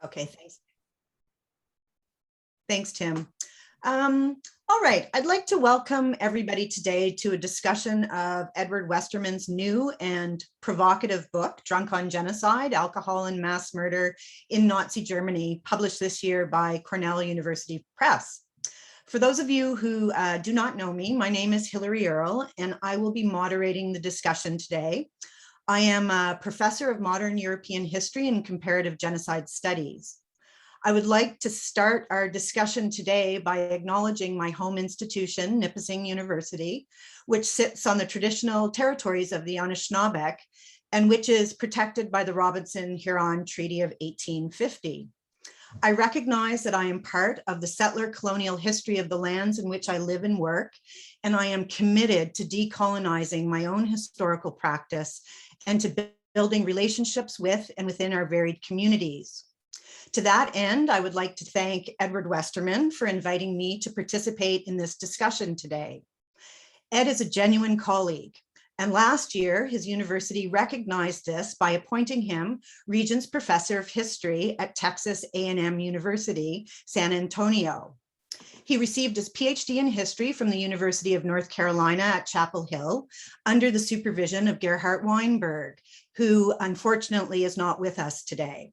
Okay, thanks. Thanks, Tim. All right, I'd like to welcome everybody today to a discussion of Edward Westermann's new and provocative book, Drunk on Genocide, Alcohol and Mass Murder in Nazi Germany, published this year by Cornell University Press. For those of you who do not know me, my name is Hilary Earl, and I will be moderating the discussion today. I am a professor of modern European history and comparative genocide studies. I would like to start our discussion today by acknowledging my home institution, Nipissing University, which sits on the traditional territories of the Anishinaabe and which is protected by the Robinson-Huron Treaty of 1850. I recognize that I am part of the settler colonial history of the lands in which I live and work, and I am committed to decolonizing my own historical practice and to building relationships with and within our varied communities. To that end, I would like to thank Edward Westermann for inviting me to participate in this discussion today. Ed is a genuine colleague, and last year his university recognized this by appointing him Regents Professor of History at Texas A&M University, San Antonio. He received his PhD in history from the University of North Carolina at Chapel Hill under the supervision of Gerhard Weinberg, who unfortunately is not with us today.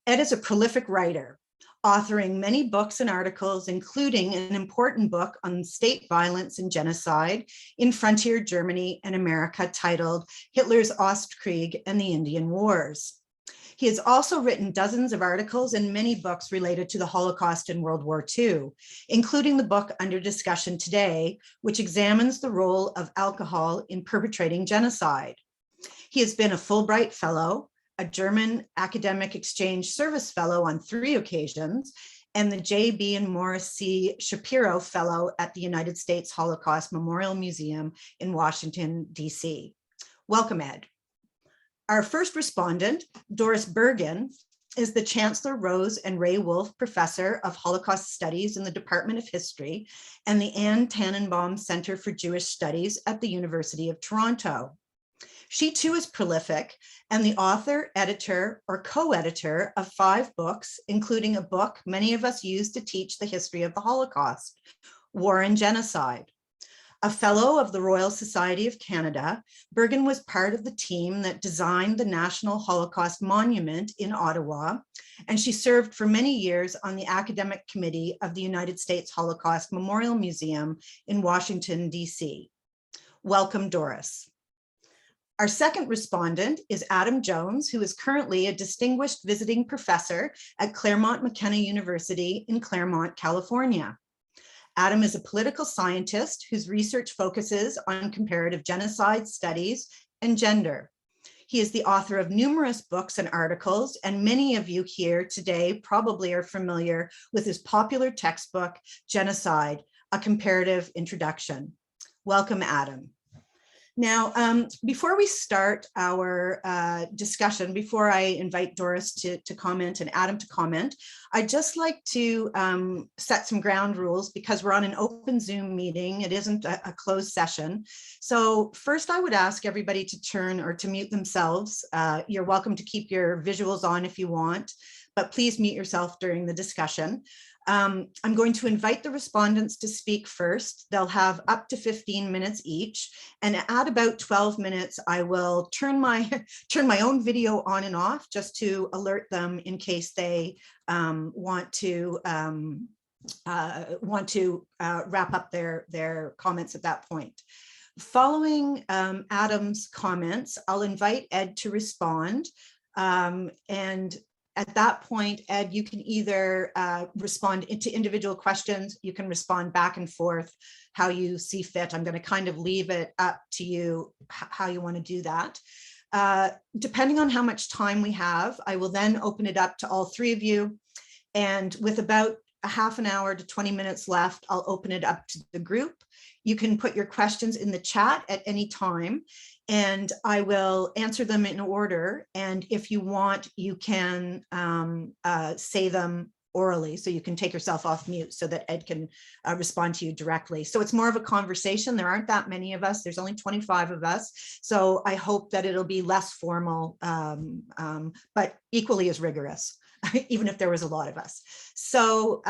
Ed is a prolific writer, authoring many books and articles, including an important book on state violence and genocide in frontier Germany and America titled Hitler's Ostkrieg and the Indian Wars. He has also written dozens of articles and many books related to the Holocaust and World War II, including the book under discussion today, which examines the role of alcohol in perpetrating genocide. He has been a Fulbright Fellow, a German Academic Exchange Service Fellow on 3 occasions, and the J.B. and Morris C. Shapiro Fellow at the United States Holocaust Memorial Museum in Washington, D.C. Welcome, Ed. Our first respondent, Doris Bergen, is the Chancellor Rose and Ray Wolf Professor of Holocaust Studies in the Department of History and the Anne Tannenbaum Center for Jewish Studies at the University of Toronto. She too is prolific and the author, editor, or co-editor of 5 books, including a book many of us use to teach the history of the Holocaust, War and Genocide. A fellow of the Royal Society of Canada, Bergen was part of the team that designed the National Holocaust Monument in Ottawa, and she served for many years on the academic committee of the United States Holocaust Memorial Museum in Washington, D.C. Welcome, Doris. Our second respondent is Adam Jones, who is currently a distinguished visiting professor at Claremont McKenna University in Claremont, California. Adam is a political scientist whose research focuses on comparative genocide studies and gender. He is the author of numerous books and articles, and many of you here today probably are familiar with his popular textbook, Genocide, A Comparative Introduction. Welcome, Adam. Now, before we start our discussion, before I invite Doris to comment and Adam to comment, I'd just like to set some ground rules because we're on an open Zoom meeting. It isn't a closed session. So first, I would ask everybody to turn or to mute themselves. You're welcome to keep your visuals on if you want, but please mute yourself during the discussion. I'm going to invite the respondents to speak first. They'll have up to 15 minutes each. And at about 12 minutes, I will turn my own video on and off just to alert them in case they want to wrap up their comments at that point. Following Adam's comments, I'll invite Ed to respond. And at that point, Ed, you can either respond to individual questions, you can respond back and forth how you see fit. I'm going to kind of leave it up to you how you want to do that. Depending on how much time we have, I will then open it up to all 3 of you. And with about a half an hour to 20 minutes left, I'll open it up to the group. You can put your questions in the chat at any time, and I will answer them in order. And if you want, you can say them orally, so you can take yourself off mute so that Ed can respond to you directly. So it's more of a conversation. There aren't that many of us. There's only 25 of us. So I hope that it'll be less formal, but equally as rigorous. even if there was a lot of us. So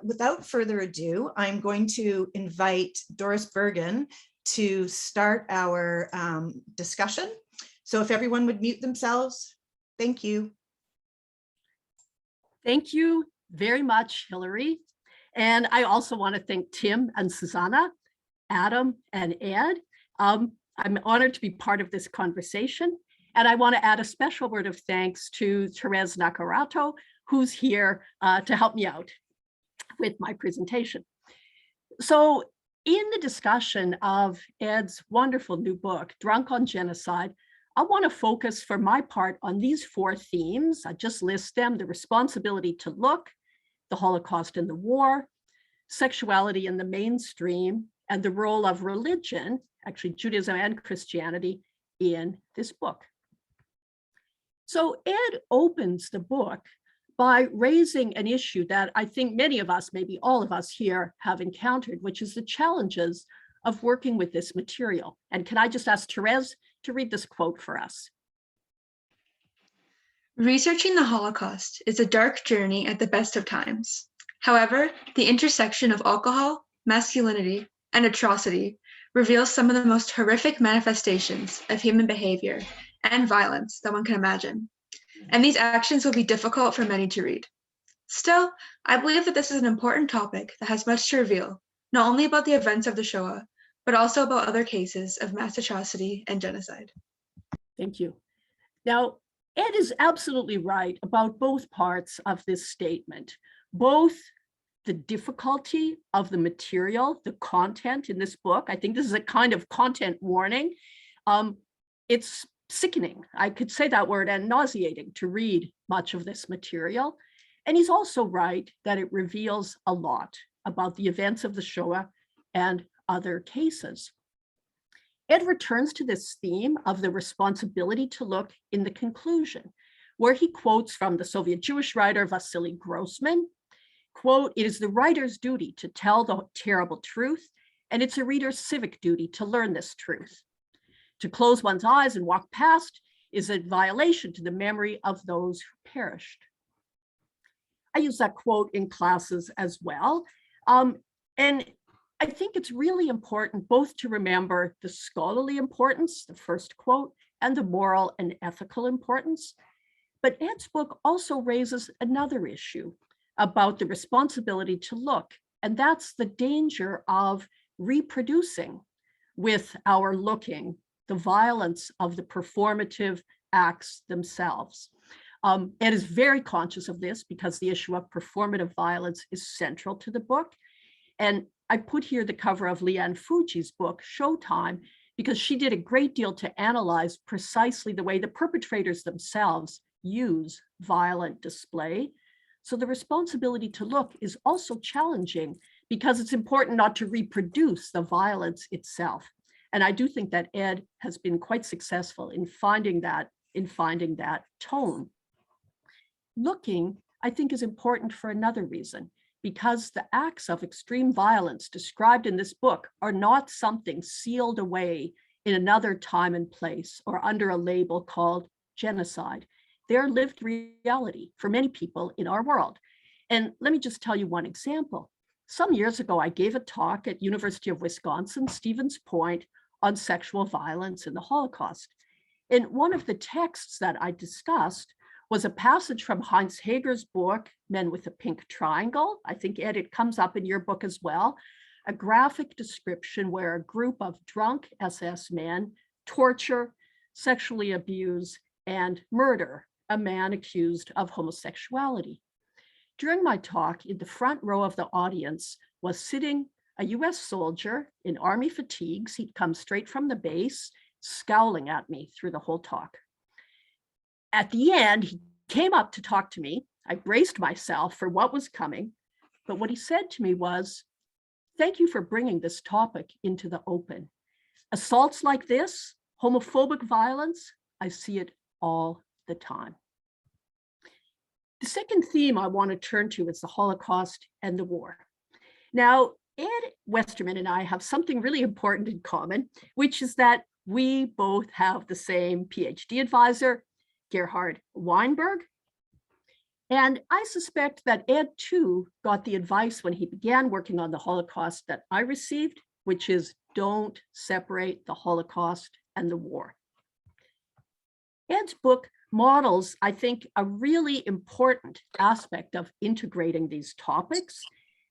without further ado, I'm going to invite Doris Bergen to start our discussion. So if everyone would mute themselves, thank you. Thank you very much, Hilary. And I also want to thank Tim and Susanna, Adam and Ed. I'm honored to be part of this conversation. And I want to add a special word of thanks to Therese Nakarato, who's here to help me out with my presentation. So in the discussion of Ed's wonderful new book, Drunk on Genocide, I want to focus for my part on these 4 themes. I just list them: the responsibility to look, the Holocaust and the war, sexuality in the mainstream, and the role of religion, actually Judaism and Christianity, in this book. So Ed opens the book by raising an issue that I think many of us, maybe all of us here, have encountered, which is the challenges of working with this material. And can I just ask Therese to read this quote for us? Researching the Holocaust is a dark journey at the best of times. However, the intersection of alcohol, masculinity, and atrocity reveals some of the most horrific manifestations of human behavior and violence that one can imagine. And these actions will be difficult for many to read. Still, I believe that this is an important topic that has much to reveal, not only about the events of the Shoah, but also about other cases of mass atrocity and genocide. Thank you. Now, Ed is absolutely right about both parts of this statement, both the difficulty of the material, the content in this book. I think this is a kind of content warning. It's sickening, I could say that word, and nauseating to read much of this material. And he's also right that it reveals a lot about the events of the Shoah and other cases. Ed returns to this theme of the responsibility to look in the conclusion, where he quotes from the Soviet Jewish writer Vasily Grossman, quote, "It is the writer's duty to tell the terrible truth, and it's a reader's civic duty to learn this truth. To close one's eyes and walk past is a violation to the memory of those who perished." I use that quote in classes as well. And I think it's really important both to remember the scholarly importance, the first quote, and the moral and ethical importance. But Ed's book also raises another issue about the responsibility to look, and that's the danger of reproducing with our looking the violence of the performative acts themselves. Ed is very conscious of this because the issue of performative violence is central to the book. And I put here the cover of Liane Fuji's book, Showtime, because she did a great deal to analyze precisely the way the perpetrators themselves use violent display. So the responsibility to look is also challenging because it's important not to reproduce the violence itself. And I do think that Ed has been quite successful in finding that tone. Looking, I think, is important for another reason, because the acts of extreme violence described in this book are not something sealed away in another time and place or under a label called genocide. They're lived reality for many people in our world. And let me just tell you one example. Some years ago, I gave a talk at University of Wisconsin, Stevens Point, on sexual violence in the Holocaust. And one of the texts that I discussed was a passage from Heinz Hager's book, Men with a Pink Triangle. I think, Ed, it comes up in your book as well. A graphic description where a group of drunk SS men torture, sexually abuse, and murder a man accused of homosexuality. During my talk, in the front row of the audience was sitting a US soldier in army fatigues. He'd come straight from the base, scowling at me through the whole talk. At the end, he came up to talk to me. I braced myself for what was coming, but what he said to me was, "Thank you for bringing this topic into the open. Assaults like this, homophobic violence, I see it all the time." The second theme I want to turn to is the Holocaust and the war. Now, Ed Westermann and I have something really important in common, which is that we both have the same PhD advisor, Gerhard Weinberg. And I suspect that Ed too got the advice when he began working on the Holocaust that I received, which is don't separate the Holocaust and the war. Ed's book models, I think, a really important aspect of integrating these topics.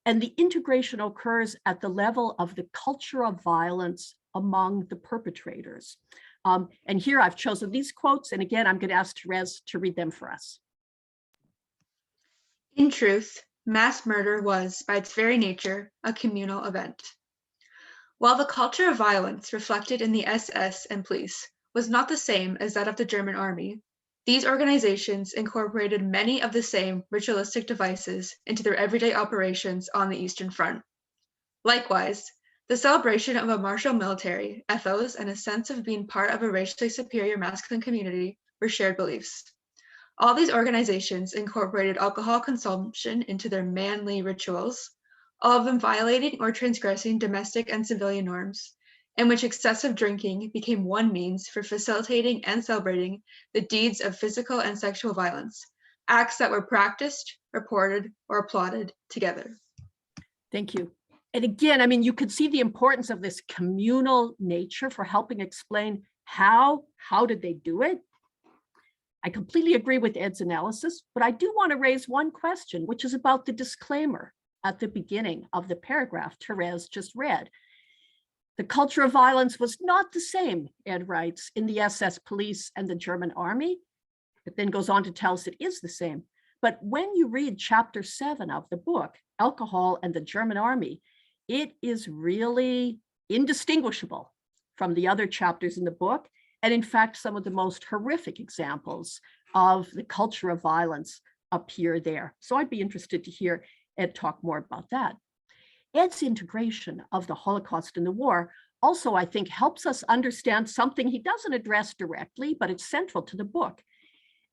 And the integration occurs at the level of the culture of violence among the perpetrators. And here I've chosen these quotes. And again, I'm going to ask Therese to read them for us. In truth, mass murder was, by its very nature, a communal event. While the culture of violence reflected in the SS and police was not the same as that of the German army, these organizations incorporated many of the same ritualistic devices into their everyday operations on the Eastern Front. Likewise, the celebration of a martial military ethos and a sense of being part of a racially superior masculine community were shared beliefs. All these organizations incorporated alcohol consumption into their manly rituals, all of them violating or transgressing domestic and civilian norms, in which excessive drinking became one means for facilitating and celebrating the deeds of physical and sexual violence, acts that were practiced, reported, or applauded together. Thank you. And again, I mean, you could see the importance of this communal nature for helping explain how did they do it? I completely agree with Ed's analysis, but I do want to raise one question, which is about the disclaimer at the beginning of the paragraph Therese just read. The culture of violence was not the same, Ed writes, in the SS police and the German army. It then goes on to tell us it is the same. But when you read chapter 7 of the book, Alcohol and the German Army, it is really indistinguishable from the other chapters in the book. And in fact, some of the most horrific examples of the culture of violence appear there. So I'd be interested to hear Ed talk more about that. Ed's integration of the Holocaust and the war also, I think, helps us understand something he doesn't address directly, but it's central to the book.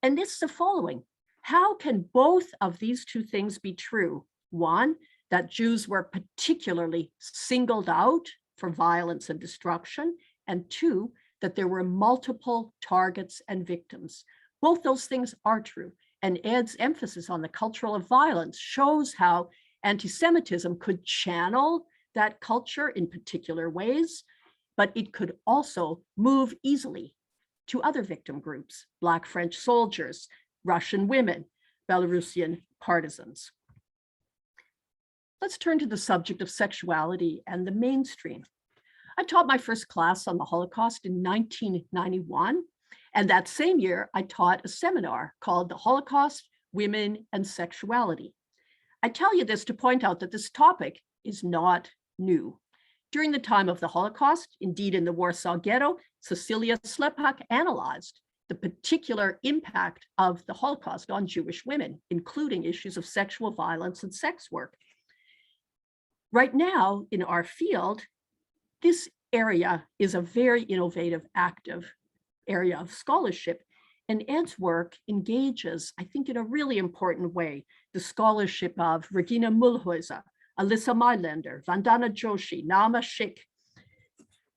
And this is the following. How can both of these two things be true? One, that Jews were particularly singled out for violence and destruction, and two, that there were multiple targets and victims. Both those things are true. And Ed's emphasis on the culture of violence shows how anti-Semitism could channel that culture in particular ways, but it could also move easily to other victim groups, Black French soldiers, Russian women, Belarusian partisans. Let's turn to the subject of sexuality and the mainstream. I taught my first class on the Holocaust in 1991, and that same year I taught a seminar called The Holocaust, Women and Sexuality. I tell you this to point out that this topic is not new. During the time of the Holocaust, indeed in the Warsaw Ghetto, Cecilia Slepak analyzed the particular impact of the Holocaust on Jewish women, including issues of sexual violence and sex work. Right now in our field, this area is a very innovative, active area of scholarship. And Ed's work engages, I think, in a really important way, the scholarship of Regina Mulhäuser, Alyssa Mailänder, Vandana Joshi, Naama Sheikh,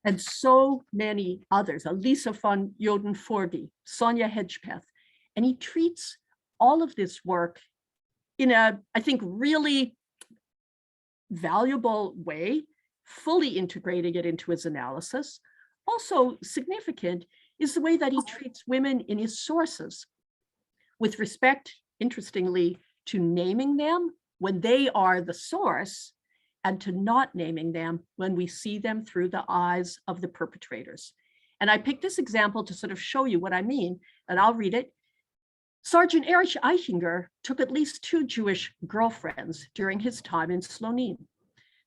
and so many others, Elisa von Joden-Forgy, Sonia Hedgepeth. And he treats all of this work in a, I think, really valuable way, fully integrating it into his analysis. Also significant is the way that he treats women in his sources with respect, interestingly, to naming them when they are the source and to not naming them when we see them through the eyes of the perpetrators. And I picked this example to sort of show you what I mean, and I'll read it. Sergeant Erich Eichinger took at least 2 Jewish girlfriends during his time in Slonim.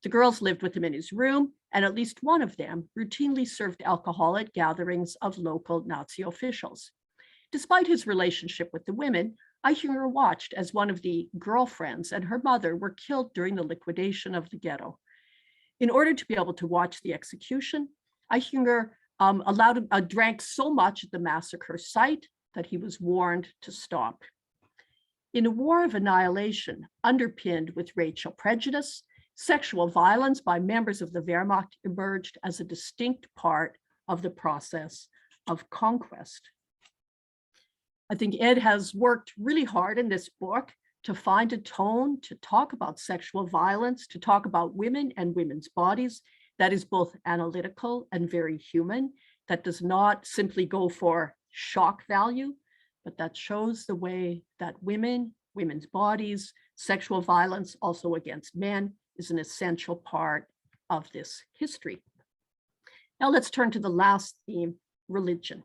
The girls lived with him in his room, and at least one of them routinely served alcohol at gatherings of local Nazi officials. Despite his relationship with the women, Eichinger watched as one of the girlfriends and her mother were killed during the liquidation of the ghetto. In order to be able to watch the execution, Eichinger drank so much at the massacre site that he was warned to stop. In a war of annihilation underpinned with racial prejudice, sexual violence by members of the Wehrmacht emerged as a distinct part of the process of conquest. I think Ed has worked really hard in this book to find a tone, to talk about sexual violence, to talk about women and women's bodies that is both analytical and very human, that does not simply go for shock value, but that shows the way that women, women's bodies, sexual violence also against men is an essential part of this history. Now let's turn to the last theme, religion.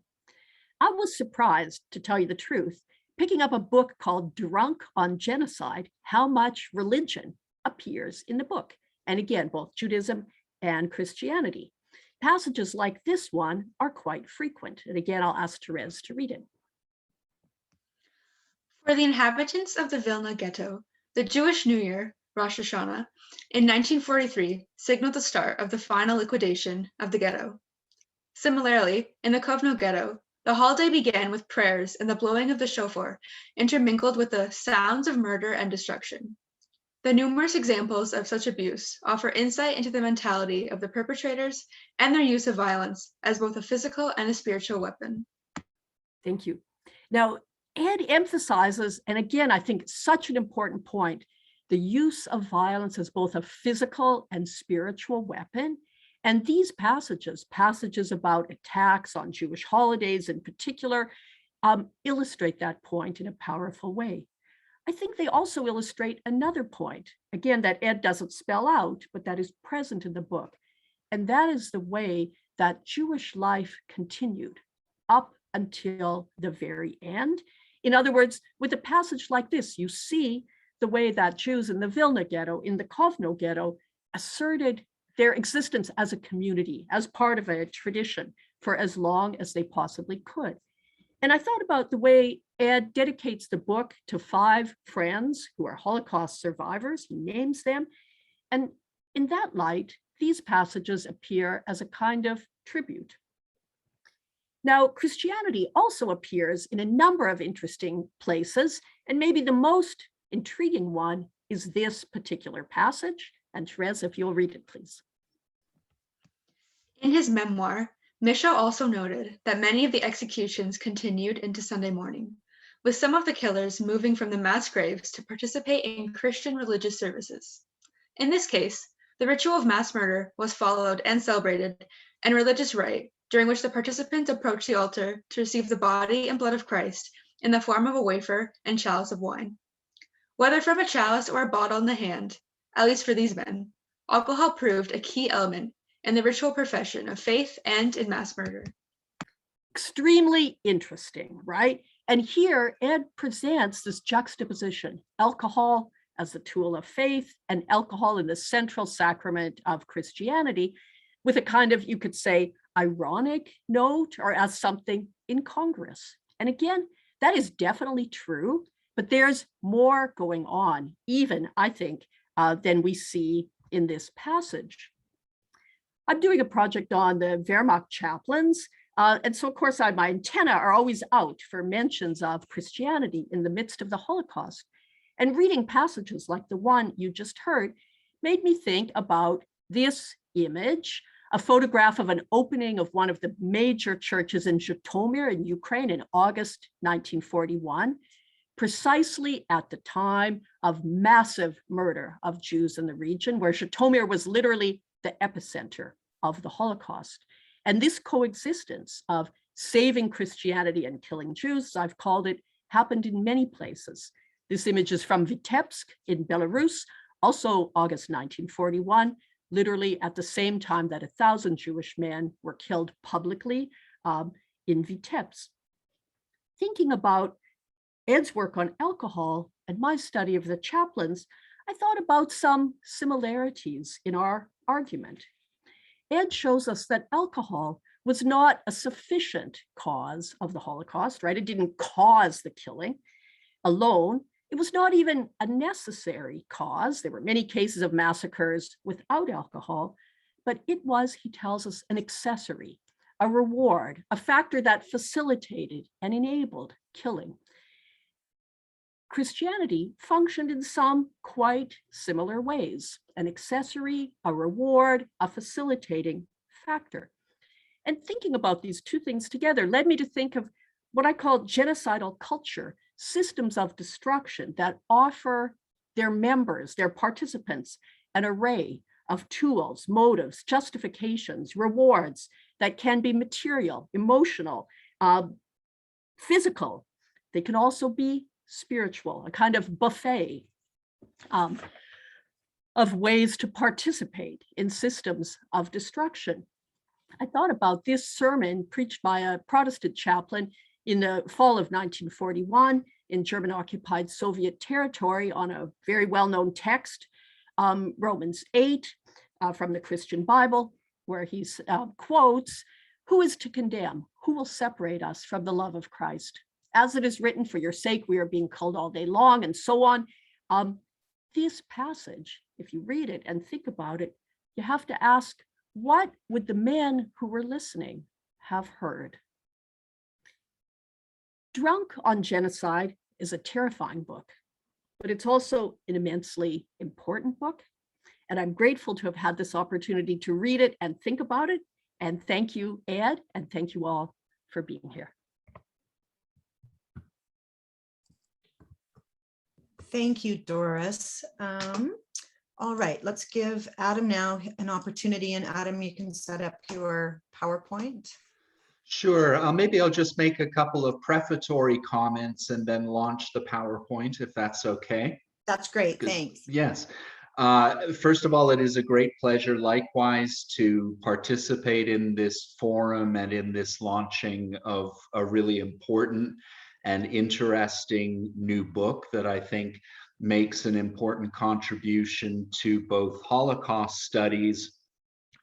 I was surprised, to tell you the truth, picking up a book called Drunk on Genocide, how much religion appears in the book. And again, both Judaism and Christianity. Passages like this one are quite frequent. And again, I'll ask Therese to read it. For the inhabitants of the Vilna ghetto, the Jewish New Year, Rosh Hashanah, in 1943 signaled the start of the final liquidation of the ghetto. Similarly, in the Kovno ghetto, the holiday began with prayers and the blowing of the shofar, intermingled with the sounds of murder and destruction. The numerous examples of such abuse offer insight into the mentality of the perpetrators and their use of violence as both a physical and a spiritual weapon. Thank you. Now, Ed emphasizes, and again, I think such an important point, the use of violence as both a physical and spiritual weapon. And these passages about attacks on Jewish holidays in particular, illustrate that point in a powerful way. I think they also illustrate another point, again, that Ed doesn't spell out, but that is present in the book. And that is the way that Jewish life continued up until the very end. In other words, with a passage like this, you see the way that Jews in the Vilna ghetto, in the Kovno ghetto, asserted their existence as a community, as part of a tradition for as long as they possibly could. And I thought about the way Ed dedicates the book to 5 friends who are Holocaust survivors. He names them. And in that light, these passages appear as a kind of tribute. Now, Christianity also appears in a number of interesting places, and maybe the most intriguing one is this particular passage. And Therese, if you'll read it, please. In his memoir, Misha also noted that many of the executions continued into Sunday morning, with some of the killers moving from the mass graves to participate in Christian religious services. In this case, the ritual of mass murder was followed and celebrated, and religious rite, during which the participants approached the altar to receive the body and blood of Christ in the form of a wafer and chalice of wine. Whether from a chalice or a bottle in the hand, at least for these men, alcohol proved a key element in the ritual profession of faith and in mass murder. Extremely interesting, right? And here Ed presents this juxtaposition, alcohol as the tool of faith and alcohol in the central sacrament of Christianity, with a kind of, you could say, ironic note or as something incongruous. And again, that is definitely true, but there's more going on, even, I think, than we see in this passage. I'm doing a project on the Wehrmacht chaplains. And so, of course, my antenna are always out for mentions of Christianity in the midst of the Holocaust. And reading passages like the one you just heard made me think about this image, a photograph of an opening of one of the major churches in Zhytomyr in Ukraine in August 1941, precisely at the time of massive murder of Jews in the region, where Zhytomyr was literally the epicenter of the Holocaust. And this coexistence of saving Christianity and killing Jews, as I've called it, happened in many places. This image is from Vitebsk in Belarus, also August 1941, literally at the same time that 1,000 Jewish men were killed publicly in Vitebsk. Thinking about Ed's work on alcohol and my study of the chaplains, I thought about some similarities in our argument. Ed shows us that alcohol was not a sufficient cause of the Holocaust, right? It didn't cause the killing alone. It was not even a necessary cause. There were many cases of massacres without alcohol, but it was, he tells us, an accessory, a reward, a factor that facilitated and enabled killing. Christianity functioned in some quite similar ways, an accessory, a reward, a facilitating factor. And thinking about these two things together led me to think of what I call genocidal culture, systems of destruction that offer their members, their participants, an array of tools, motives, justifications, rewards that can be material, emotional, physical. They can also be spiritual, a kind of buffet of ways to participate in systems of destruction. I thought about this sermon preached by a Protestant chaplain in the fall of 1941 in German-occupied Soviet territory on a very well-known text, Romans 8 from the Christian Bible, where he quotes, "Who is to condemn? Who will separate us from the love of Christ? As it is written, for your sake we are being killed all day long," and so on. This passage, if you read it and think about it, you have to ask, what would the men who were listening have heard? Drunk on Genocide is a terrifying book, but it's also an immensely important book. And I'm grateful to have had this opportunity to read it and think about it. And thank you, Ed, and thank you all for being here. Thank you, Doris. All right, let's give Adam now an opportunity. And Adam, you can set up your PowerPoint. Sure. Maybe I'll just make a couple of prefatory comments and then launch the PowerPoint, if that's okay. That's great. Thanks. Yes. First of all, it is a great pleasure, likewise, to participate in this forum and in this launching of a really important and interesting new book that I think makes an important contribution to both Holocaust studies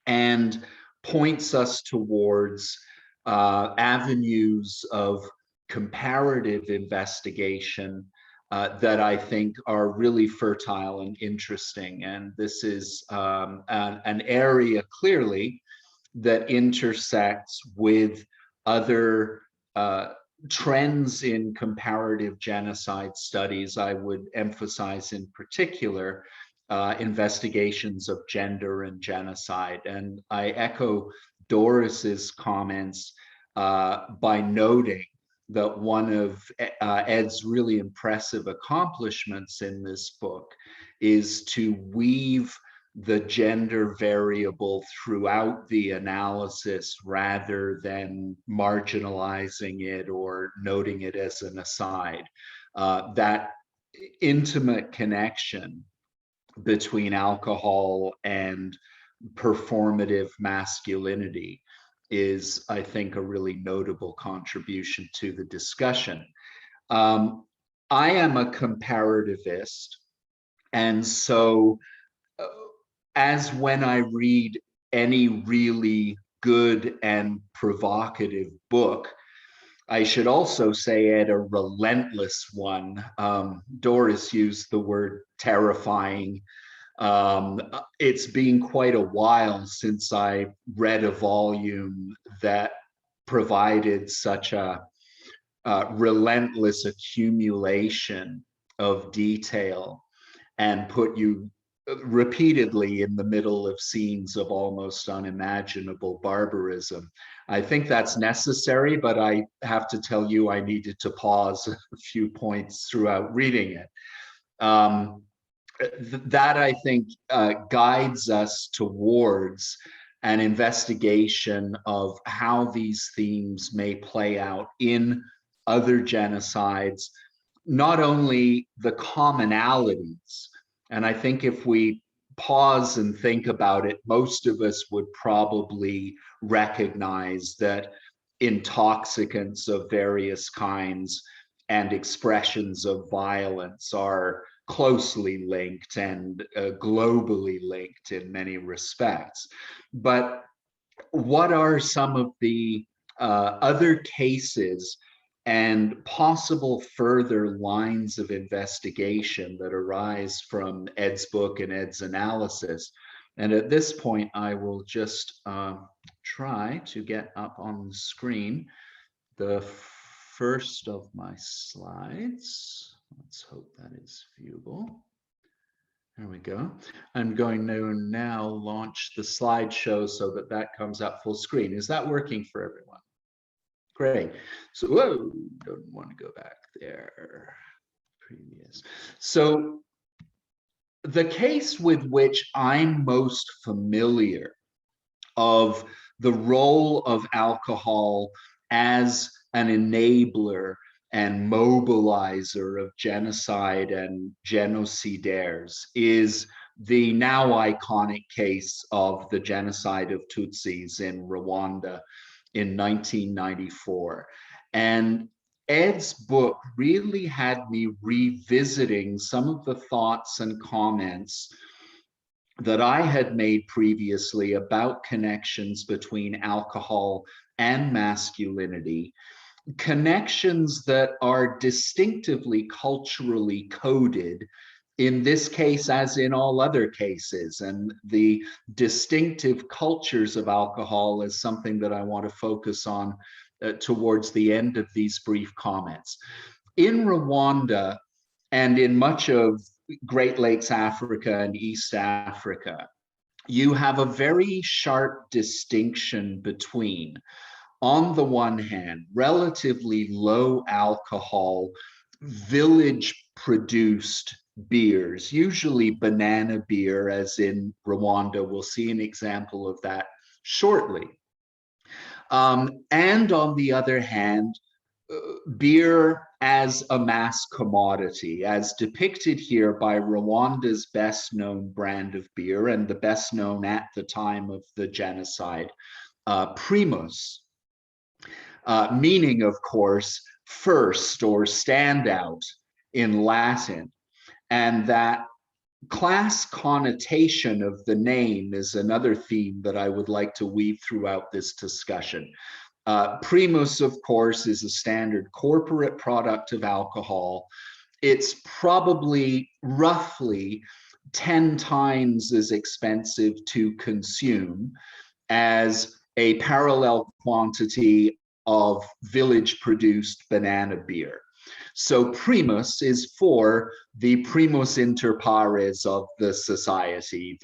and points us towards avenues of comparative investigation that I think are really fertile and interesting. And this is an area clearly that intersects with other trends in comparative genocide studies. I would emphasize in particular investigations of gender and genocide. And I echo Doris's comments by noting that one of Ed's really impressive accomplishments in this book is to weave the gender variable throughout the analysis rather than marginalizing it or noting it as an aside. That intimate connection between alcohol and performative masculinity is, I think, a really notable contribution to the discussion. I am a comparativist, and so as when I read any really good and provocative book, I should also say at a relentless one. Doris used the word terrifying. It's been quite a while since I read a volume that provided such a relentless accumulation of detail and put you repeatedly in the middle of scenes of almost unimaginable barbarism. I think that's necessary, but I have to tell you I needed to pause a few points throughout reading it. That I think guides us towards an investigation of how these themes may play out in other genocides, not only the commonalities. And I think if we pause and think about it, most of us would probably recognize that intoxicants of various kinds and expressions of violence are closely linked and globally linked in many respects. But what are some of the other cases and possible further lines of investigation that arise from Ed's book and Ed's analysis? And at this point, I will just try to get up on the screen the first of my slides. Let's hope that is viewable. There we go. I'm going to now launch the slideshow so that that comes up full screen. Is that working for everyone? great. So, whoa, don't want to go back there. Previous. So the case with which I'm most familiar of the role of alcohol as an enabler and mobilizer of genocide and genocidaires is the now iconic case of the genocide of Tutsis in Rwanda in 1994. And Ed's book really had me revisiting some of the thoughts and comments that I had made previously about connections between alcohol and masculinity, connections that are distinctively culturally coded, in this case as in all other cases. And the distinctive cultures of alcohol is something that I want to focus on towards the end of these brief comments. In Rwanda and in much of Great Lakes Africa and East Africa, you have a very sharp distinction between, on the one hand, relatively low alcohol, village produced beers, usually banana beer, as in Rwanda. We'll see an example of that shortly. And on the other hand, beer as a mass commodity, as depicted here by Rwanda's best known brand of beer and the best known at the time of the genocide, Primus, meaning, of course, first or standout in Latin. And that class connotation of the name is another theme that I would like to weave throughout this discussion. Primus, of course, is a standard corporate product of alcohol. It's probably roughly 10 times as expensive to consume as a parallel quantity of village-produced banana beer. So Primus is for the primus inter pares of the society,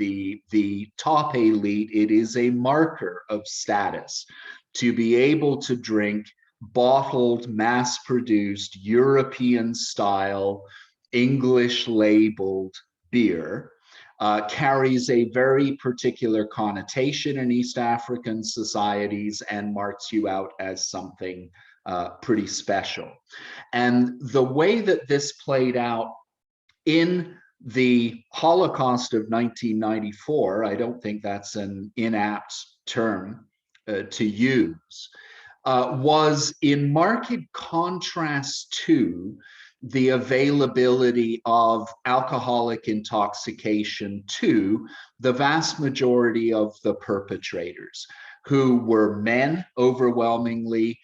the top elite. It is a marker of status to be able to drink bottled, mass-produced, European-style, English-labeled beer. Carries a very particular connotation in East African societies and marks you out as something pretty special. And the way that this played out in the Holocaust of 1994, I don't think that's an inapt term to use, was in marked contrast to the availability of alcoholic intoxication to the vast majority of the perpetrators, who were men overwhelmingly,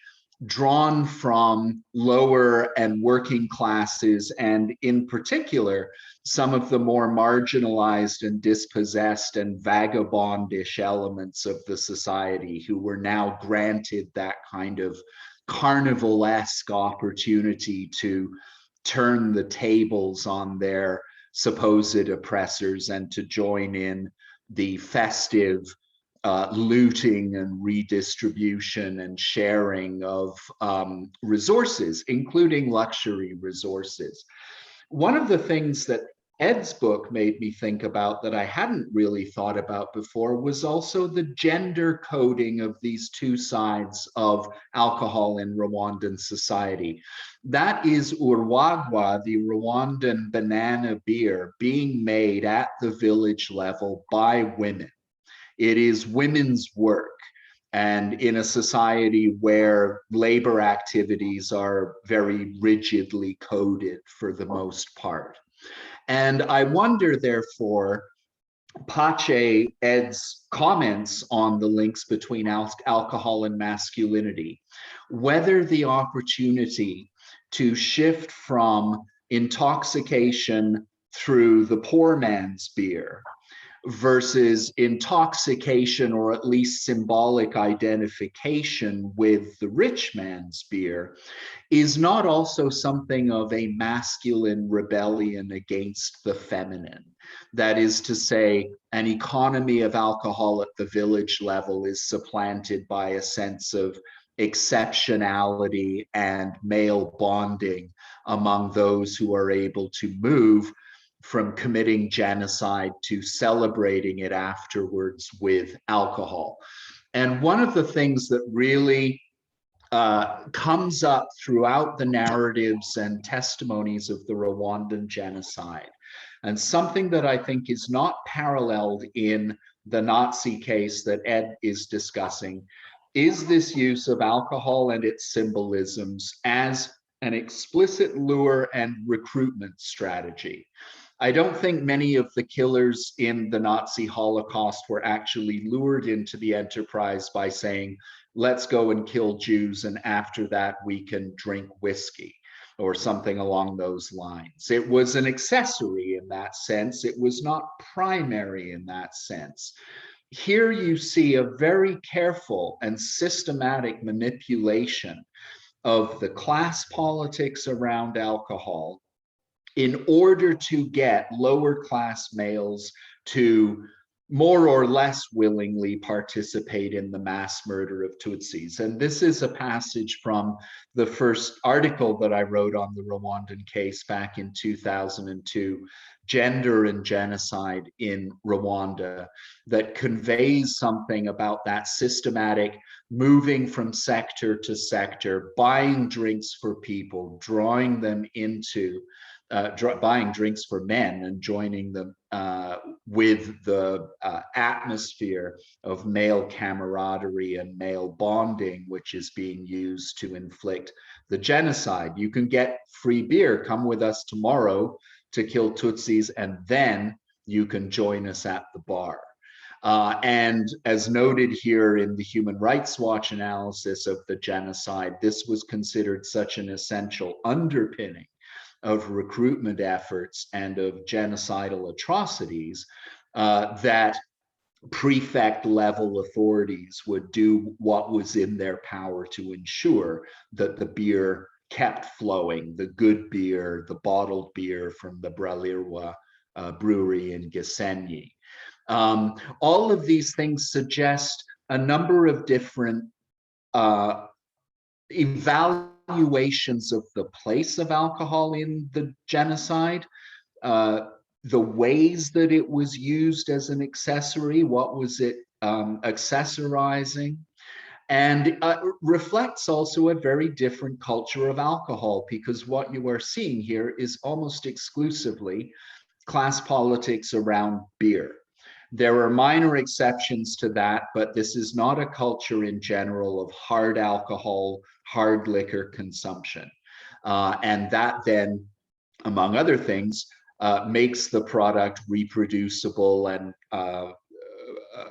drawn from lower and working classes, and in particular, some of the more marginalized and dispossessed and vagabondish elements of the society who were now granted that kind of carnivalesque opportunity to turn the tables on their supposed oppressors and to join in the festive looting and redistribution and sharing of resources, including luxury resources. One of the things that Ed's book made me think about that I hadn't really thought about before was also the gender coding of these two sides of alcohol in Rwandan society. That is Urwagwa, the Rwandan banana beer, being made at the village level by women. It is women's work. And in a society where labor activities are very rigidly coded for the most part. And I wonder, therefore, Pache, Ed's comments on the links between alcohol and masculinity, whether the opportunity to shift from intoxication through the poor man's beer versus intoxication, or at least symbolic identification with the rich man's beer, is not also something of a masculine rebellion against the feminine. That is to say, an economy of alcohol at the village level is supplanted by a sense of exceptionality and male bonding among those who are able to move from committing genocide to celebrating it afterwards with alcohol. And one of the things that really comes up throughout the narratives and testimonies of the Rwandan genocide, and something that I think is not paralleled in the Nazi case that Ed is discussing, is this use of alcohol and its symbolisms as an explicit lure and recruitment strategy. I don't think many of the killers in the Nazi Holocaust were actually lured into the enterprise by saying, let's go and kill Jews, and after that we can drink whiskey or something along those lines. It was an accessory in that sense. It was not primary in that sense. Here you see a very careful and systematic manipulation of the class politics around alcohol in order to get lower class males to more or less willingly participate in the mass murder of Tutsis. And this is a passage from the first article that I wrote on the Rwandan case back in 2002, Gender and Genocide in Rwanda, that conveys something about that systematic moving from sector to sector, buying drinks for people, drawing them into buying drinks for men and joining them with the atmosphere of male camaraderie and male bonding, which is being used to inflict the genocide. You can get free beer, come with us tomorrow to kill Tutsis, and then you can join us at the bar. And as noted here in the Human Rights Watch analysis of the genocide, this was considered such an essential underpinning of recruitment efforts and of genocidal atrocities that prefect level authorities would do what was in their power to ensure that the beer kept flowing, the good beer, the bottled beer from the Bralirwa brewery in Gisenyi. All of these things suggest a number of different evaluations of the place of alcohol in the genocide, the ways that it was used as an accessory, what was it accessorizing, and reflects also a very different culture of alcohol, because what you are seeing here is almost exclusively class politics around beer. There are minor exceptions to that, but this is not a culture in general of hard alcohol, hard liquor consumption. And that then, among other things, makes the product reproducible and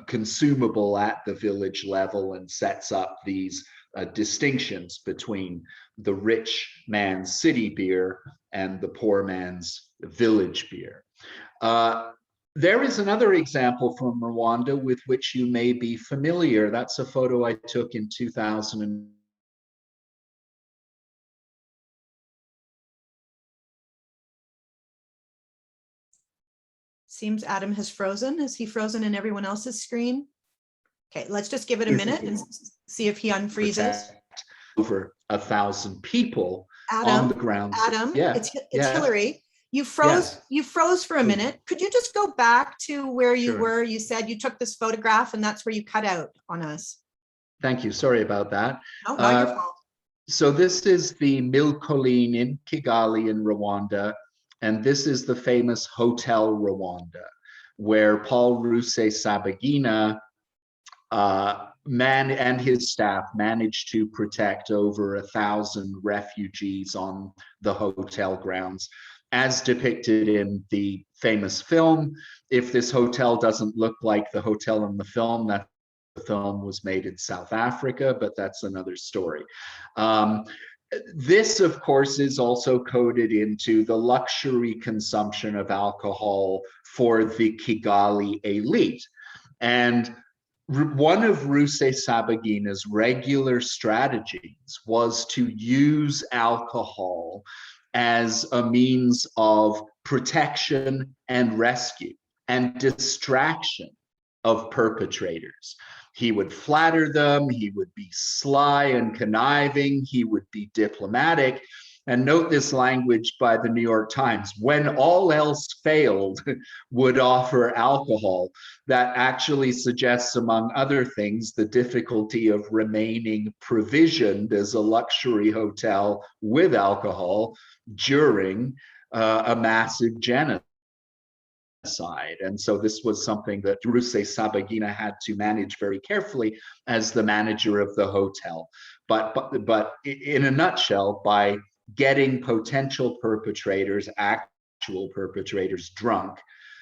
consumable at the village level, and sets up these distinctions between the rich man's city beer and the poor man's village beer. There is another example from Rwanda with which you may be familiar. That's a photo I took in 2000. Seems Adam has frozen. Is he frozen in everyone else's screen? Okay, let's just give it a minute and see if he unfreezes. Over 1,000 people Adam, on the ground. Adam, Yeah, it's yeah. Hilary. You froze. Yes. You froze for a minute. Could you just go back to where you Sure. were? You said you took this photograph, and that's where you cut out on us. Thank you. Sorry about that. No, not your fault. So this is the Milcolline in Kigali in Rwanda, and this is the famous Hotel Rwanda, where Paul Rusesabagina and his staff managed to protect over 1,000 refugees on the hotel grounds, as depicted in the famous film. If this hotel doesn't look like the hotel in the film, that the film was made in South Africa, but that's another story. This, of course, is also coded into the luxury consumption of alcohol for the Kigali elite. And one of Rusesabagina's regular strategies was to use alcohol as a means of protection and rescue and distraction of perpetrators. He would flatter them, he would be sly and conniving, he would be diplomatic. And note this language by the New York Times: when all else failed, would offer alcohol. That actually suggests, among other things, the difficulty of remaining provisioned as a luxury hotel with alcohol during a massive genocide. And so this was something that Druse Sabagina had to manage very carefully as the manager of the hotel. But in a nutshell, by getting potential perpetrators, actual perpetrators, drunk,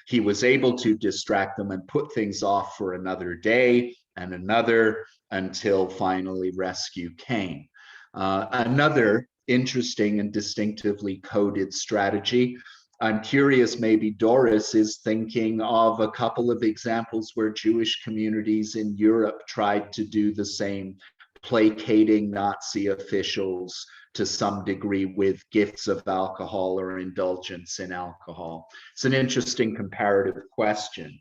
he was able to distract them and put things off for another day and another until finally rescue came. Another interesting and distinctively coded strategy. I'm curious, maybe Doris is thinking of a couple of examples where Jewish communities in Europe tried to do the same, placating Nazi officials to some degree with gifts of alcohol or indulgence in alcohol. It's an interesting comparative question.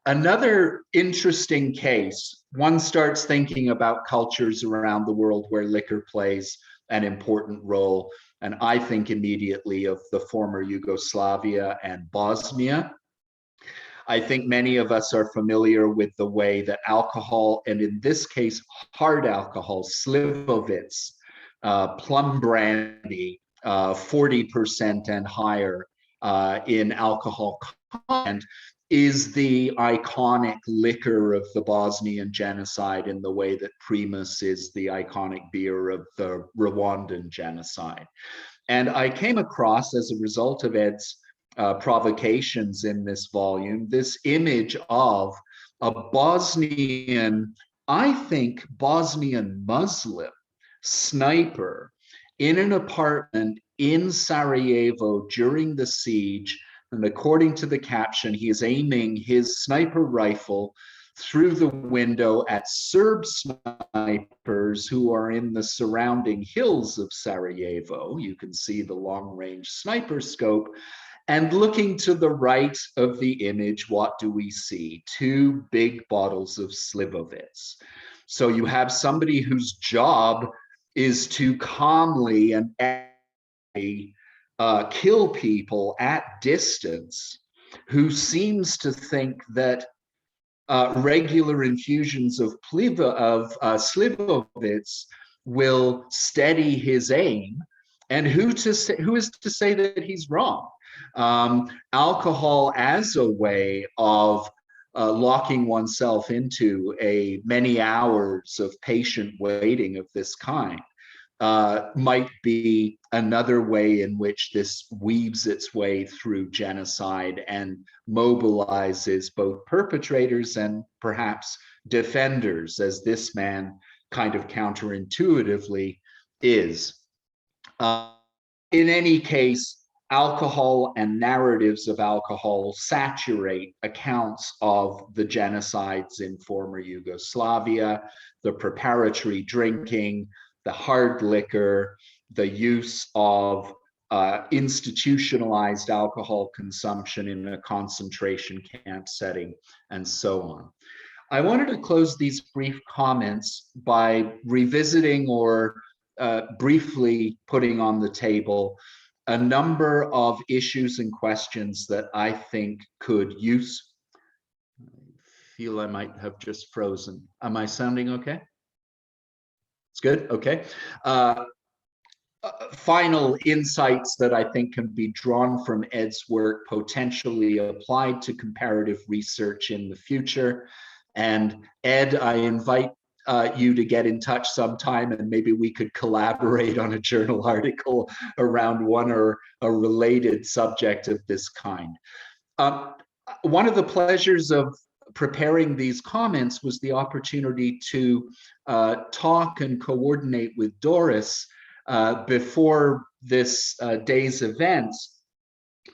Another interesting case, one starts thinking about cultures around the world where liquor plays an important role. And I think immediately of the former Yugoslavia and Bosnia. I think many of us are familiar with the way that alcohol, and in this case, hard alcohol, Slivovitz, plum brandy, 40% and higher in alcohol content, is the iconic liquor of the Bosnian genocide in the way that Primus is the iconic beer of the Rwandan genocide. And I came across, as a result of Ed's provocations in this volume, this image of a Bosnian, I think Bosnian Muslim sniper in an apartment in Sarajevo during the siege. And according to the caption, he is aiming his sniper rifle through the window at Serb snipers who are in the surrounding hills of Sarajevo. You can see the long-range sniper scope. And looking to the right of the image, what do we see? Two big bottles of Slivovitz. So you have somebody whose job is to calmly and kill people at distance, who seems to think that regular infusions of Slivovitz will steady his aim, and who is to say that he's wrong? Alcohol as a way of locking oneself into many hours of patient waiting of this kind might be another way in which this weaves its way through genocide and mobilizes both perpetrators and perhaps defenders, as this man kind of counterintuitively is. In any case, alcohol and narratives of alcohol saturate accounts of the genocides in former Yugoslavia, the preparatory drinking, the hard liquor, the use of institutionalized alcohol consumption in a concentration camp setting, and so on. I wanted to close these brief comments by revisiting or briefly putting on the table a number of issues and questions that I think could use. I feel I might have just frozen. Am I sounding okay? It's good, okay. Final insights that I think can be drawn from Ed's work, potentially applied to comparative research in the future. And Ed, I invite you to get in touch sometime, and maybe we could collaborate on a journal article around one or a related subject of this kind. One of the pleasures of preparing these comments was the opportunity to talk and coordinate with Doris before this day's events.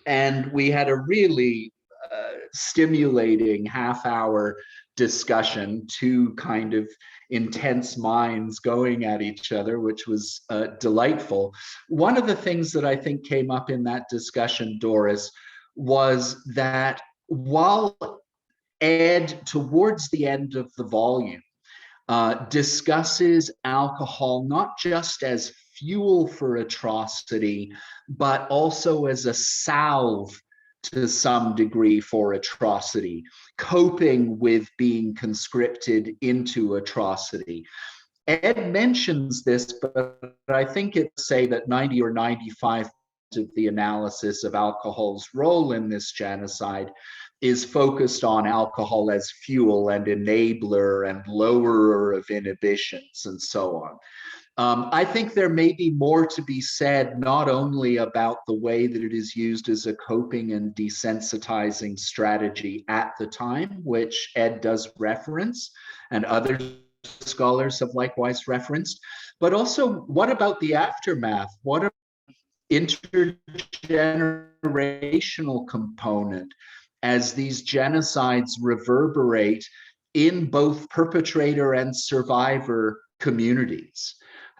And we had a really stimulating half-hour discussion, two kind of intense minds going at each other, which was delightful. One of the things that I think came up in that discussion, Doris, was that while Ed, towards the end of the volume, discusses alcohol not just as fuel for atrocity, but also as a salve to some degree for atrocity, coping with being conscripted into atrocity. Ed mentions this, but I think it's say that 90 or 95% of the analysis of alcohol's role in this genocide is focused on alcohol as fuel and enabler and lowerer of inhibitions and so on. I think there may be more to be said, not only about the way that it is used as a coping and desensitizing strategy at the time, which Ed does reference, and other scholars have likewise referenced, but also what about the aftermath? What about intergenerational component as these genocides reverberate in both perpetrator and survivor communities?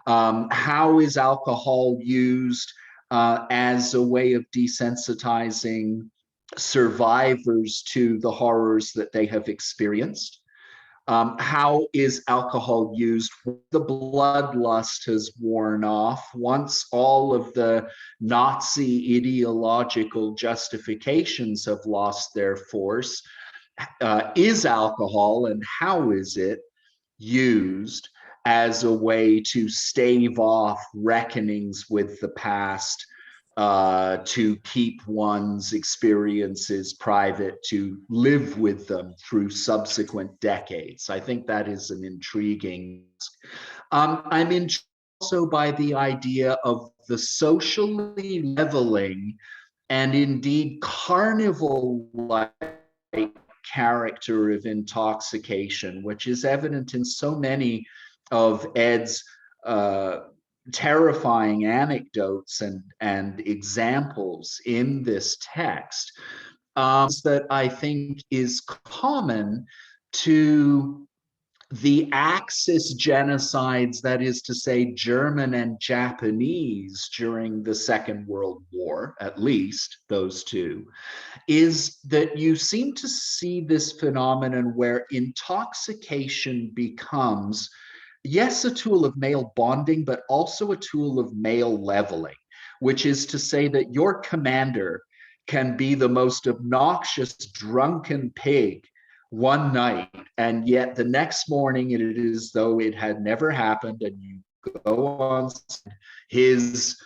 How is alcohol used as a way of desensitizing survivors to the horrors that they have experienced? How is alcohol used when the bloodlust has worn off, once all of the Nazi ideological justifications have lost their force? Is alcohol, and how is it used as a way to stave off reckonings with the past, to keep one's experiences private, to live with them through subsequent decades? I think that is an intriguing. I'm intrigued also by the idea of the socially leveling and indeed carnival-like character of intoxication, which is evident in so many of Ed's terrifying anecdotes and examples in this text, that I think is common to the Axis genocides, that is to say, German and Japanese during the Second World War, at least those two, is that you seem to see this phenomenon where intoxication becomes, yes, a tool of male bonding, but also a tool of male leveling, which is to say that your commander can be the most obnoxious drunken pig one night, and yet the next morning it is as though it had never happened, and you go on, his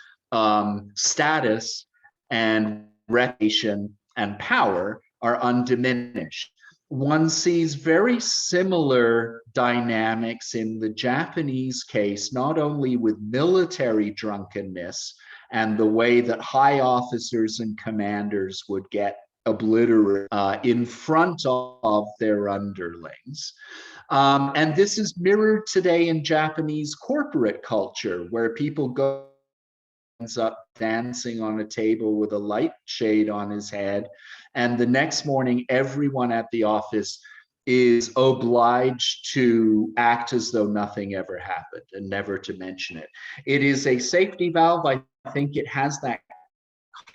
status and reputation and power are undiminished. One sees very similar dynamics in the Japanese case, not only with military drunkenness and the way that high officers and commanders would get obliterated in front of their underlings. And this is mirrored today in Japanese corporate culture, where people go ends up dancing on a table with a light shade on his head, and the next morning everyone at the office is obliged to act as though nothing ever happened and never to mention it. It is a safety valve. I think it has that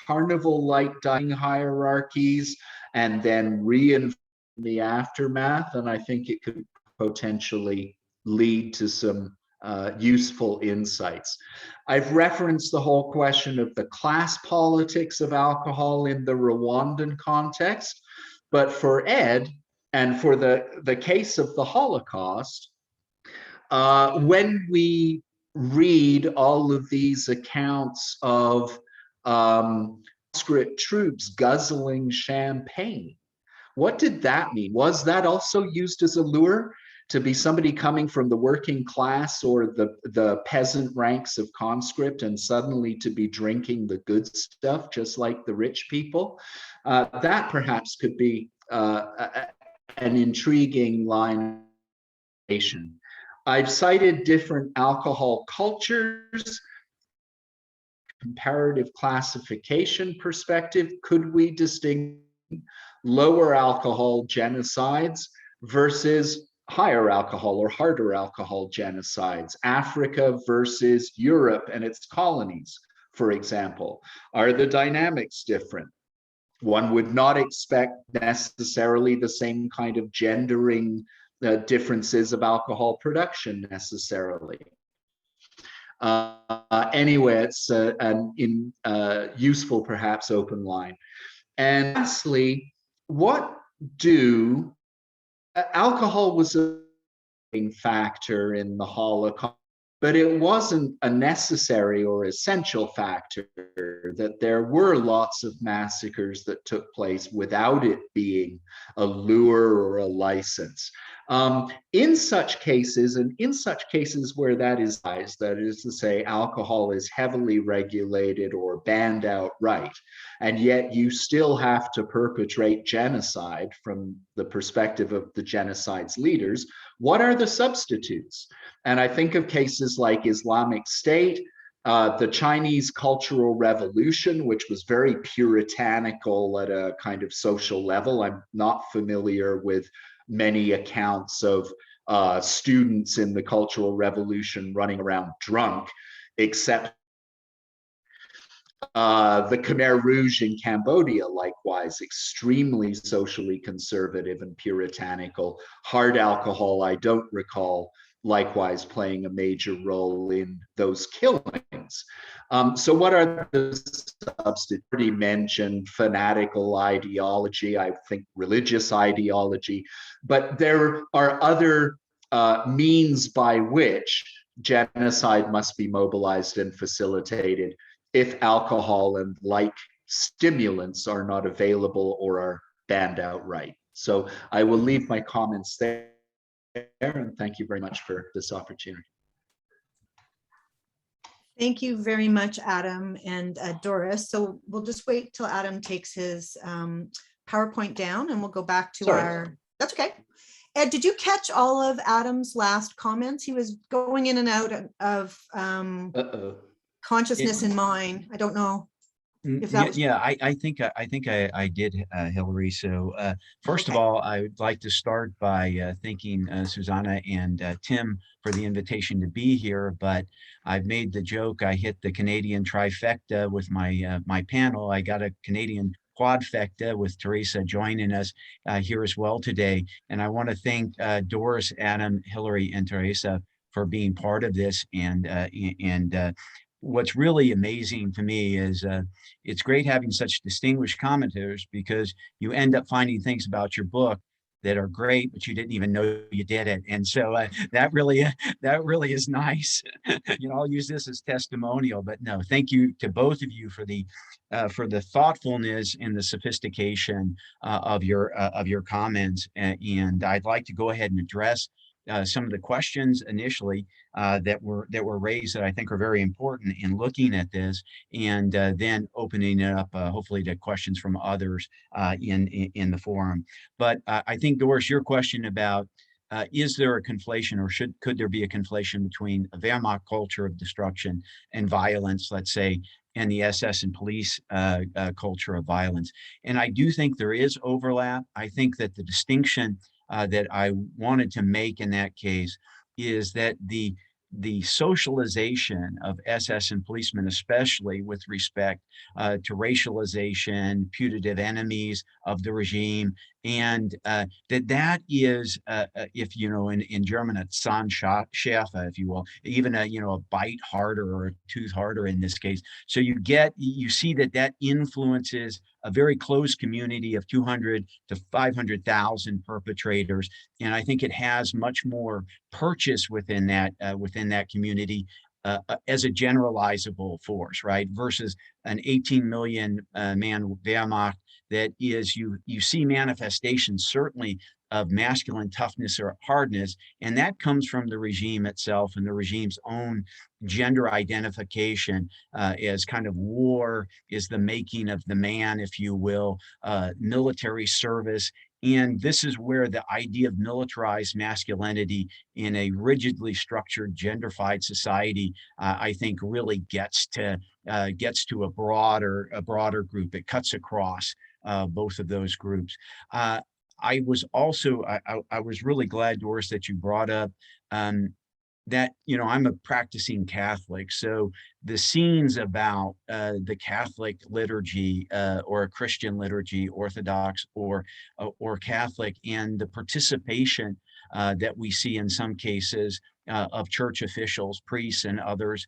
carnival-like dying hierarchies and then reinforce the aftermath, and I think it could potentially lead to some useful insights. I've referenced the whole question of the class politics of alcohol in the Rwandan context, but for Ed and for the case of the Holocaust, when we read all of these accounts of conscript troops guzzling champagne, what did that mean? Was that also used as a lure to be somebody coming from the working class or the peasant ranks of conscript and suddenly to be drinking the good stuff just like the rich people? That perhaps could be an intriguing line. I've cited different alcohol cultures, comparative classification perspective. Could we distinguish lower alcohol genocides versus higher alcohol or harder alcohol genocides? Africa versus Europe and its colonies, for example. Are the dynamics different? One would not expect necessarily the same kind of gendering differences of alcohol production necessarily. Anyway, it's an useful, perhaps, open line. And lastly, what do alcohol was a factor in the Holocaust, but it wasn't a necessary or essential factor, that there were lots of massacres that took place without it being a lure or a license. In such cases, and in such cases where that is to say, alcohol is heavily regulated or banned outright, and yet you still have to perpetrate genocide from the perspective of the genocide's leaders, what are the substitutes? And I think of cases like Islamic State, the Chinese Cultural Revolution, which was very puritanical at a kind of social level. I'm not familiar with many accounts of students in the Cultural Revolution running around drunk, except the Khmer Rouge in Cambodia, likewise, extremely socially conservative and puritanical. Hard alcohol, I don't recall, likewise playing a major role in those killings. So what are the substitutes? Already mentioned fanatical ideology, I think religious ideology, but there are other means by which genocide must be mobilized and facilitated if alcohol and like stimulants are not available or are banned outright. So I will leave my comments there, and thank you very much for this opportunity. Thank you very much, Adam and Doris. So we'll just wait till Adam takes his PowerPoint down, and we'll go back to that's okay. Ed, did you catch all of Adam's last comments? He was going in and out of consciousness in mine. I don't know if that was. I think I did, Hilary. So first of all, I would like to start by thanking Susanna and Tim for the invitation to be here. But I've made the joke, I hit the Canadian trifecta with my my panel. I got a Canadian quadfecta with Teresa joining us here as well today. And I want to thank Doris, Adam, Hilary, and Teresa for being part of this. And what's really amazing to me is it's great having such distinguished commentators, because you end up finding things about your book that are great, but you didn't even know you did it. And so that really is nice. I'll use this as testimonial, but no, thank you to both of you for the thoughtfulness and the sophistication of your comments. And I'd like to go ahead and address some of the questions initially that were raised that I think are very important in looking at this, and then opening it up hopefully to questions from others in the forum. But I think, Doris, your question about is there a conflation, or could there be a conflation between a Wehrmacht culture of destruction and violence, let's say, and the SS and police culture of violence? And I do think there is overlap. I think that the distinction that I wanted to make in that case is that the socialization of SS and policemen, especially with respect to racialization, putative enemies of the regime, and that is, if in German, it's Zahnschärfe, if you will, even a bite harder or a tooth harder in this case. So you see that influences a very close community of 200 to 500,000 perpetrators, and I think it has much more purchase within that community as a generalizable force, right? Versus an 18 million man Wehrmacht that is, you see manifestations certainly of masculine toughness or hardness, and that comes from the regime itself and the regime's own gender identification as kind of war is the making of the man, if you will, military service. And this is where the idea of militarized masculinity in a rigidly structured, genderfied society, I think, really gets to a broader group. It cuts across both of those groups. I was really glad, Doris, that you brought up that, I'm a practicing Catholic, so the scenes about the Catholic liturgy or a Christian liturgy, Orthodox or Catholic, and the participation that we see in some cases of church officials, priests, and others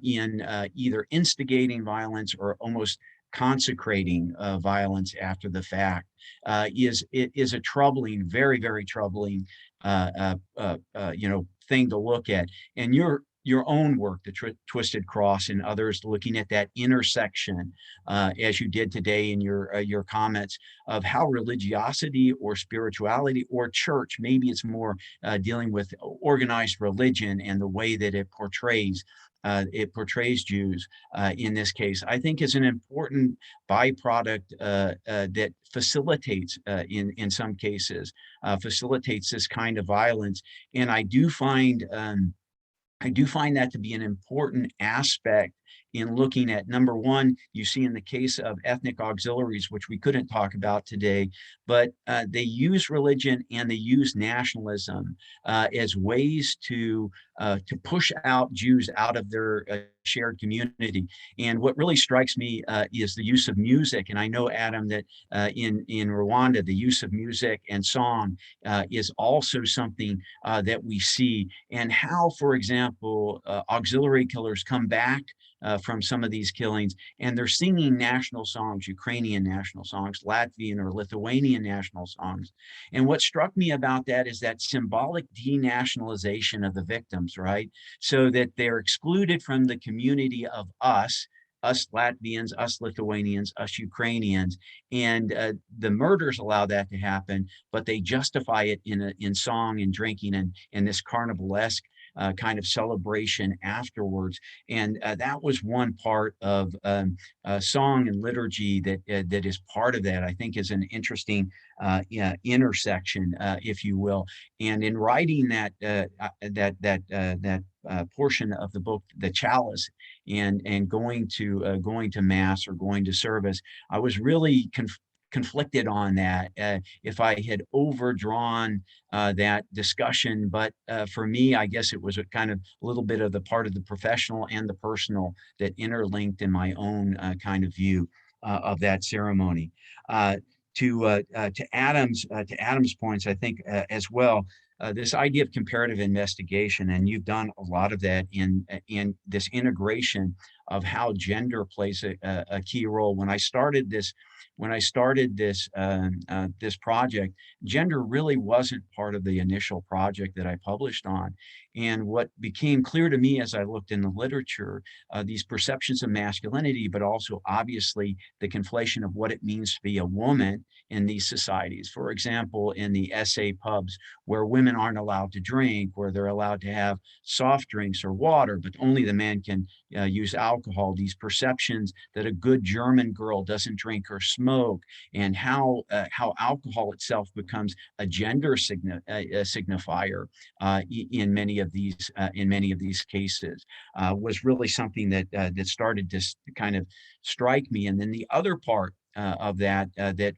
in either instigating violence or almost consecrating violence after the fact is a troubling, very, very troubling thing to look at. And your own work, the Twisted Cross, and others looking at that intersection, as you did today in your comments, of how religiosity or spirituality or church, maybe it's more dealing with organized religion and the way that it portrays Jews in this case, I think is an important byproduct that facilitates, in some cases, facilitates this kind of violence. And I do find that to be an important aspect in looking at, number one, you see in the case of ethnic auxiliaries, which we couldn't talk about today, but they use religion and they use nationalism as ways to push out Jews out of their shared community. And what really strikes me is the use of music. And I know, Adam, that in Rwanda, the use of music and song is also something that we see. And how, for example, auxiliary killers come back from some of these killings, and they're singing national songs, Ukrainian national songs, Latvian or Lithuanian national songs. And what struck me about that is that symbolic denationalization of the victims, right? So that they're excluded from the community of us Latvians, us Lithuanians, us Ukrainians, and the murders allow that to happen, but they justify it in song and drinking and this carnivalesque kind of celebration afterwards. And that was one part of song and liturgy that is part of that. I think is an interesting intersection, if you will. And in writing that portion of the book, the chalice, and going to mass or going to service, I was really conflicted on that, if I had overdrawn that discussion. But for me, I guess it was a kind of a little bit of the part of the professional and the personal that interlinked in my own kind of view of that ceremony. To Adam's points, I think as well, this idea of comparative investigation, and you've done a lot of that in this integration of how gender plays a key role. When I started this this project, gender really wasn't part of the initial project that I published on. And what became clear to me as I looked in the literature, these perceptions of masculinity, but also obviously the conflation of what it means to be a woman in these societies. For example, in the SA pubs, where women aren't allowed to drink, where they're allowed to have soft drinks or water, but only the men can use alcohol, these perceptions that a good German girl doesn't drink or smoke, and how alcohol itself becomes a gender signifier in many of these cases, was really something that started to kind of strike me. And then the other part of that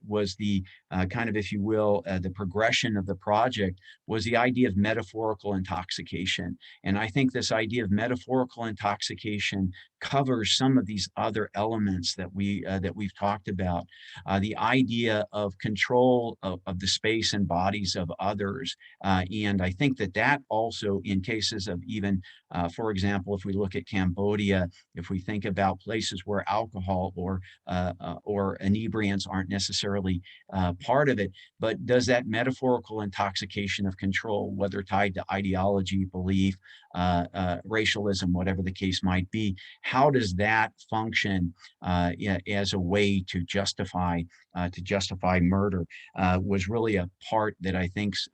was the kind of, if you will, the progression of the project was the idea of metaphorical intoxication. And I think this idea of metaphorical intoxication covers some of these other elements that we've talked about. The idea of control of the space and bodies of others. And I think that also, in cases of even, for example, if we look at Cambodia, if we think about places where alcohol or inebriants aren't necessarily part of it, but does that metaphorical intoxication of control, whether tied to ideology, belief, racialism, whatever the case might be, how does that function as a way to justify murder, was really a part that I think's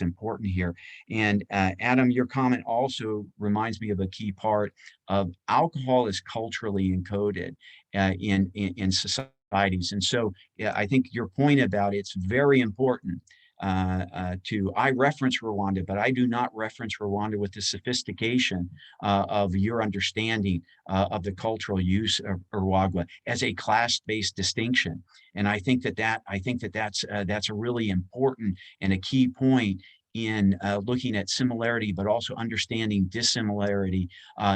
important here. And Adam, your comment also reminds me of a key part of alcohol is culturally encoded in societies. And so I think your point about it's very important I reference Rwanda, but I do not reference Rwanda with the sophistication of your understanding of the cultural use of Rwagwa as a class-based distinction. And I think that's a really important and a key point in looking at similarity, but also understanding dissimilarity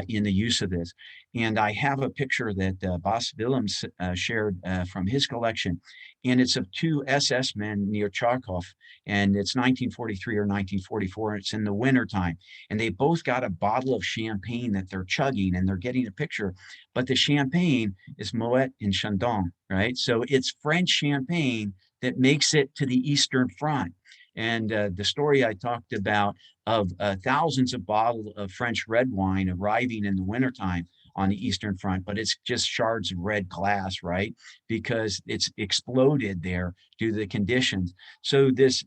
in the use of this. And I have a picture that Bas Willems shared from his collection, and it's of two SS men near Charkov, and it's 1943 or 1944, and it's in the wintertime. And they both got a bottle of champagne that they're chugging, and they're getting a picture, but the champagne is Moet and Chandon, right? So it's French champagne that makes it to the Eastern Front. And the story I talked about of thousands of bottles of French red wine arriving in the wintertime on the Eastern Front, but it's just shards of red glass, right? Because it's exploded there due to the conditions. So this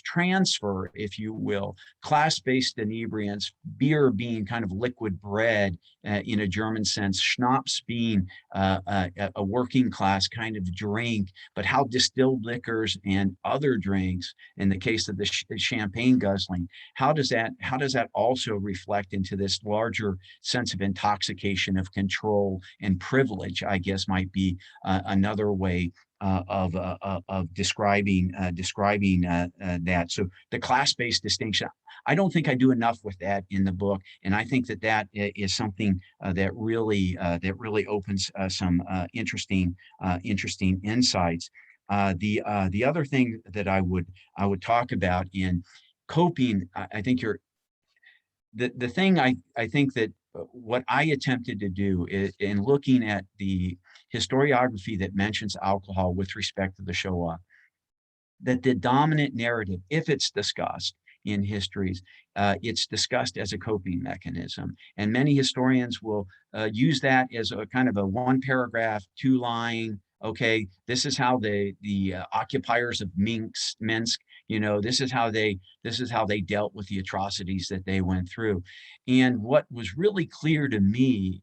transfer, if you will, class-based inebriants, beer being kind of liquid bread in a German sense, schnapps being a working class kind of drink, but how distilled liquors and other drinks, in the case of the champagne guzzling, how does that also reflect into this larger sense of intoxication, of control and privilege, I guess might be another way of describing that. So the class-based distinction, I don't think I do enough with that in the book, and I think that is something that really opens some interesting insights. The other thing that I would talk about in coping, I think the thing I think that what I attempted to do is, in looking at the historiography that mentions alcohol with respect to the Shoah, that the dominant narrative, if it's discussed in histories, it's discussed as a coping mechanism. And many historians will use that as a kind of a one paragraph, two line, okay, this is how the occupiers of Minsk, this is how they dealt with the atrocities that they went through. And what was really clear to me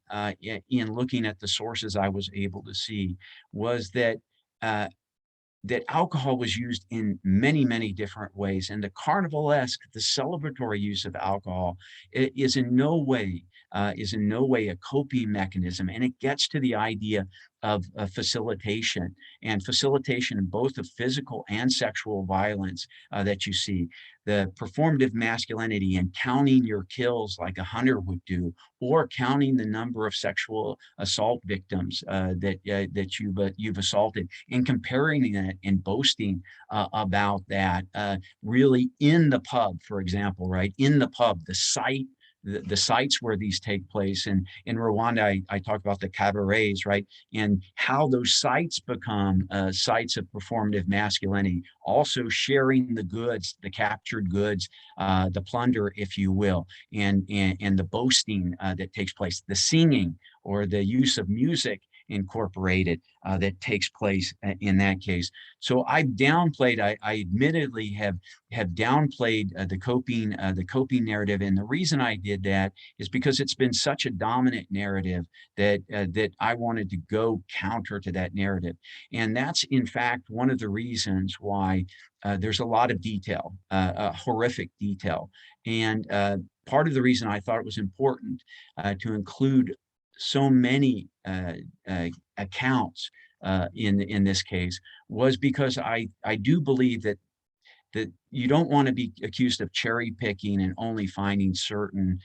in looking at the sources I was able to see was that that alcohol was used in many, many different ways. And the carnivalesque, the celebratory use of alcohol is in no way a coping mechanism. And it gets to the idea of facilitation, and facilitation in both of physical and sexual violence that you see. The performative masculinity and counting your kills like a hunter would do, or counting the number of sexual assault victims that you've assaulted, and comparing that and boasting about that, really in the pub, for example, right? In the pub, the sites where these take place. And in Rwanda, I talk about the cabarets, right? And how those sites become sites of performative masculinity, also sharing the goods, the captured goods, the plunder, if you will, and the boasting that takes place, the singing or the use of music incorporated that takes place in that case. So I've downplayed, I admittedly have downplayed the coping narrative. And the reason I did that is because it's been such a dominant narrative that I wanted to go counter to that narrative. And that's in fact one of the reasons why there's a lot of detail, horrific detail. And part of the reason I thought it was important to include so many accounts in this case was because I do believe that you don't want to be accused of cherry picking and only finding certain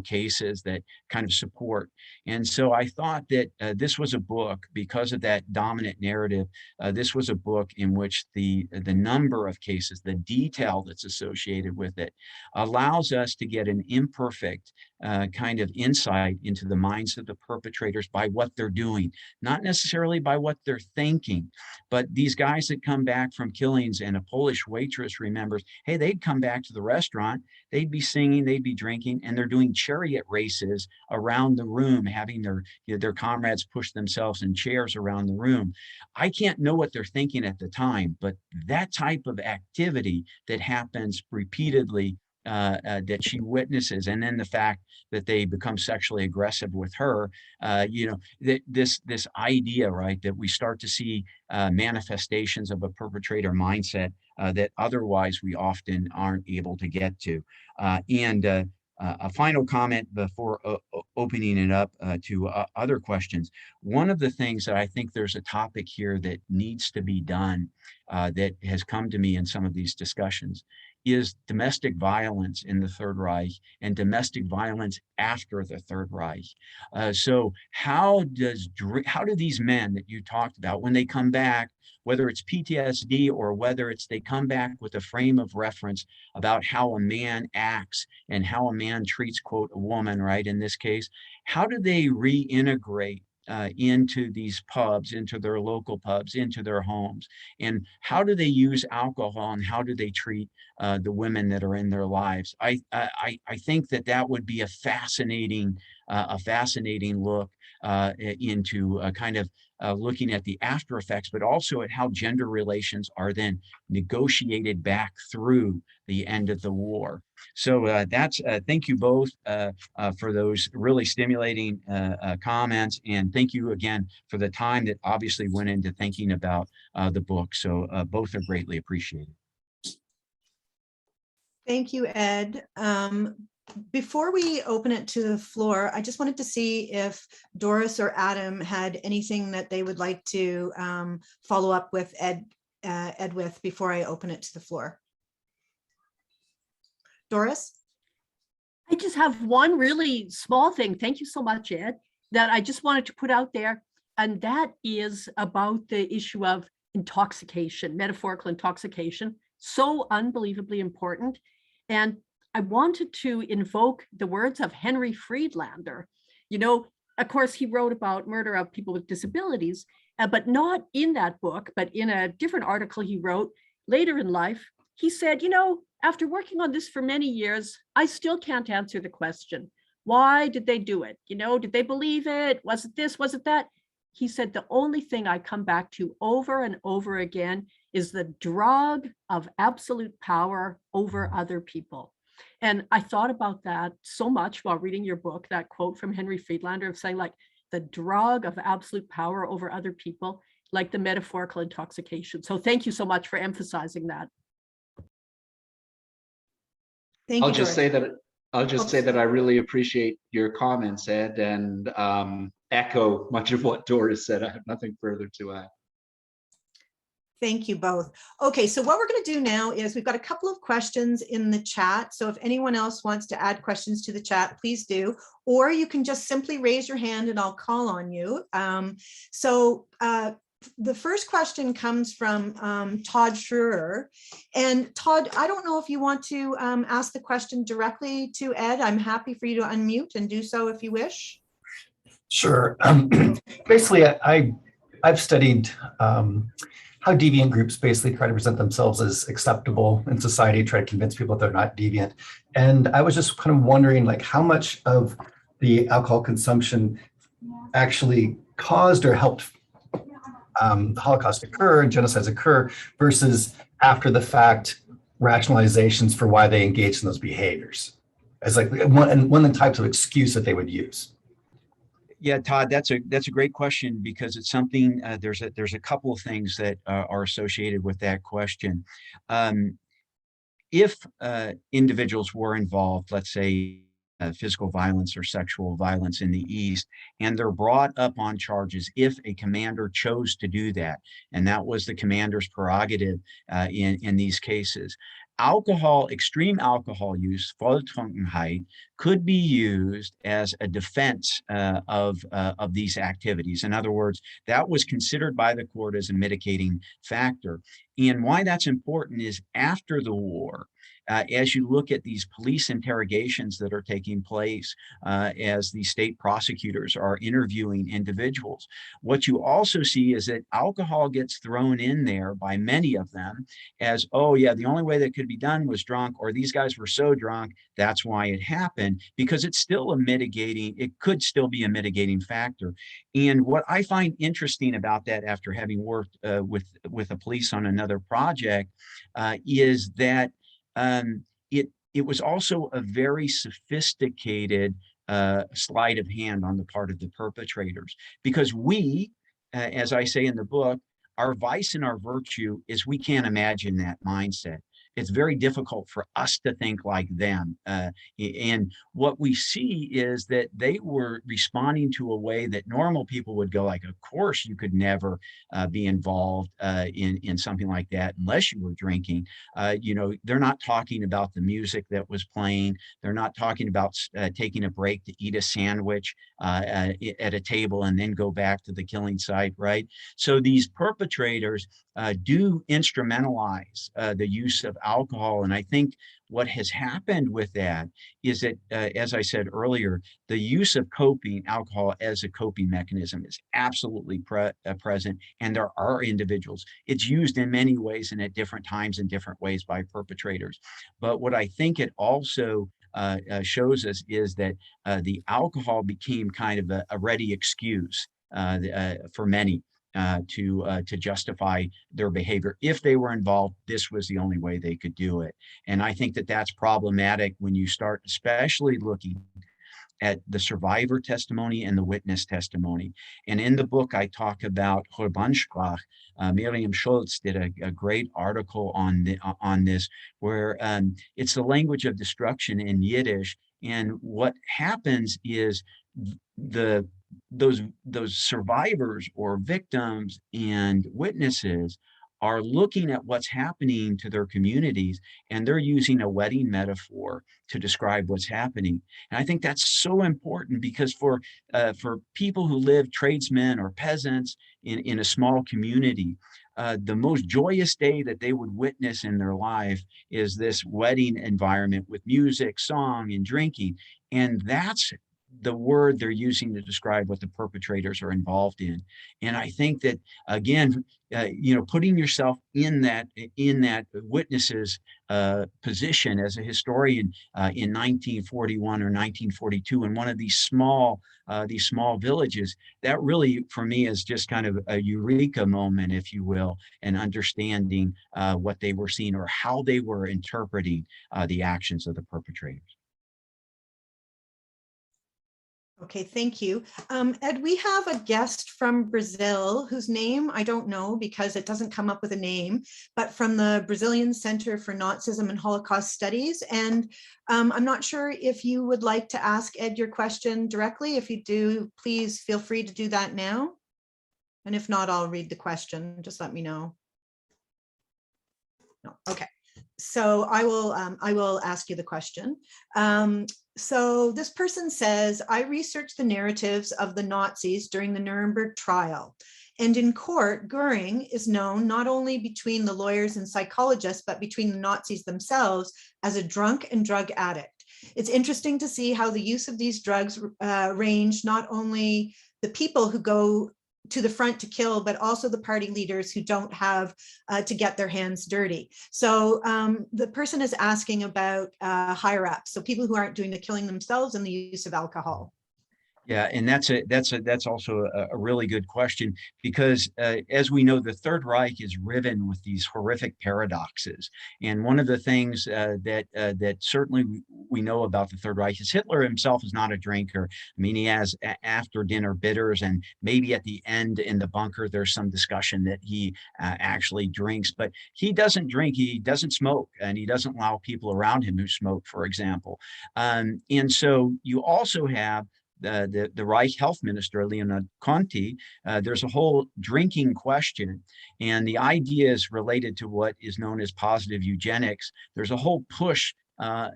cases that kind of support. And so I thought that this was a book, because of that dominant narrative, this was a book in which the number of cases, the detail that's associated with it, allows us to get an imperfect kind of insight into the minds of the perpetrators by what they're doing, not necessarily by what they're thinking. But these guys that come back from killings, and a Polish waitress remembers, hey, they'd come back to the restaurant, they'd be singing, they'd be drinking, and they're doing chariot races around the room, having their comrades push themselves in chairs around the room. I can't know what they're thinking at the time, but that type of activity that happens repeatedly, that she witnesses, and then the fact that they become sexually aggressive with her, this idea, right, that we start to see manifestations of a perpetrator mindset that otherwise we often aren't able to get to. And a final comment before opening it up to other questions. One of the things that I think there's a topic here that needs to be done that has come to me in some of these discussions is domestic violence in the Third Reich and domestic violence after the Third Reich. So how do these men that you talked about, when they come back, whether it's PTSD or whether it's they come back with a frame of reference about how a man acts and how a man treats, quote, a woman, right, in this case, how do they reintegrate into these pubs, into their local pubs, into their homes? And how do they use alcohol and how do they treat the women that are in their lives? I think that would be a fascinating look into kind of looking at the after effects, but also at how gender relations are then negotiated back through the end of the war. So that's thank you both for those really stimulating comments, and thank you again for the time that obviously went into thinking about the book. So both are greatly appreciated. Thank you, Ed. Before we open it to the floor, I just wanted to see if Doris or Adam had anything that they would like to follow up with Ed with before I open it to the floor. Doris? I just have one really small thing. Thank you so much, Ed, that I just wanted to put out there. And that is about the issue of intoxication, metaphorical intoxication, so unbelievably important. And I wanted to invoke the words of Henry Friedlander. You know, of course, he wrote about murder of people with disabilities, but not in that book, but in a different article he wrote later in life. He said, you know, after working on this for many years, I still can't answer the question. Why did they do it? You know, did they believe it? Was it this? Was it that? He said, the only thing I come back to over and over again is the drug of absolute power over other people. And I thought about that so much while reading your book, that quote from Henry Friedlander of saying, like, the drug of absolute power over other people, like the metaphorical intoxication. So thank you so much for emphasizing that. Thank you, I'll just Doris. say that I really appreciate your comments, Ed, and echo much of what Doris said. I have nothing further to add. Thank you both. Okay, so what we're going to do now is we've got a couple of questions in the chat. So if anyone else wants to add questions to the chat, please do. Or you can just simply raise your hand and I'll call on you. The first question comes from Todd Schroer. And Todd, I don't know if you want to ask the question directly to Ed. I'm happy for you to unmute and do so if you wish. Sure. Basically, I've studied how deviant groups basically try to present themselves as acceptable in society, try to convince people that they're not deviant. And I was just kind of wondering, like, how much of the alcohol consumption actually caused or helped the Holocaust occur and genocides occur versus after the fact rationalizations for why they engaged in those behaviors as like one of the types of excuse that they would use. Yeah, Todd, that's a great question because it's something, there's a couple of things that are associated with that question. If individuals were involved, let's say physical violence or sexual violence in the East, and they're brought up on charges if a commander chose to do that, and that was the commander's prerogative in these cases. Extreme alcohol use, Volltrunkenheit, could be used as a defense of these activities. In other words, that was considered by the court as a mitigating factor. And why that's important is after the war, as you look at these police interrogations that are taking place as the state prosecutors are interviewing individuals, what you also see is that alcohol gets thrown in there by many of them as, oh yeah, the only way that could be done was drunk, or these guys were so drunk, that's why it happened, because it's still it could still be a mitigating factor. And what I find interesting about that after having worked with the police on another project is that it was also a very sophisticated sleight of hand on the part of the perpetrators, because we, as I say in the book, our vice and our virtue is we can't imagine that mindset. it's very difficult for us to think like them. And what we see is that they were responding to a way that normal people would go like, of course, you could never be involved in something like that unless you were drinking. You know, they're not talking about the music that was playing. They're not talking about taking a break to eat a sandwich at a table and then go back to the killing site, right? So these perpetrators do instrumentalize the use of alcohol. And I think what has happened with that is that, as I said earlier, the use of alcohol as a coping mechanism is absolutely present. And there are individuals. It's used in many ways and at different times in different ways by perpetrators. But what I think it also shows us is that the alcohol became kind of a ready excuse for many to justify their behavior. If they were involved, this was the only way they could do it. And I think that that's problematic when you start especially looking at the survivor testimony and the witness testimony. And in the book, I talk about Urbansprach. Miriam Schultz did a great article on this, where it's the language of destruction in Yiddish. And what happens is those survivors or victims and witnesses are looking at what's happening to their communities, and they're using a wedding metaphor to describe what's happening. And I think that's so important, because for people who live, tradesmen or peasants in a small community, the most joyous day that they would witness in their life is this wedding environment with music, song, and drinking. And that's the word they're using to describe what the perpetrators are involved in. And I think that, again, you know, putting yourself in that witness's position as a historian in 1941 or 1942 in one of these small villages, that really, for me, is just kind of a eureka moment, if you will, and understanding what they were seeing or how they were interpreting the actions of the perpetrators. Okay, thank you. Ed, we have a guest from Brazil whose name I don't know because it doesn't come up with a name, but from the Brazilian Center for Nazism and Holocaust Studies. And I'm not sure if you would like to ask Ed your question directly. If you do, please feel free to do that now. And if not, I'll read the question. Just let me know. No, okay. So I will ask you the question. So this person says, I researched the narratives of the Nazis during the Nuremberg trial. And in court, Goering is known not only between the lawyers and psychologists, but between the Nazis themselves as a drunk and drug addict. It's interesting to see how the use of these drugs range not only the people who go to the front to kill, but also the party leaders who don't have to get their hands dirty. So the person is asking about higher ups, so people who aren't doing the killing themselves and the use of alcohol. Yeah, and that's also a really good question, because as we know, the Third Reich is riven with these horrific paradoxes. And one of the things that certainly we know about the Third Reich is Hitler himself is not a drinker. I mean, he has after dinner bitters, and maybe at the end in the bunker there's some discussion that he actually drinks, but he doesn't drink, he doesn't smoke, and he doesn't allow people around him who smoke, for example. And so you also have the Reich Health Minister, Leonard Conti. There's a whole drinking question, and the idea is related to what is known as positive eugenics. There's a whole push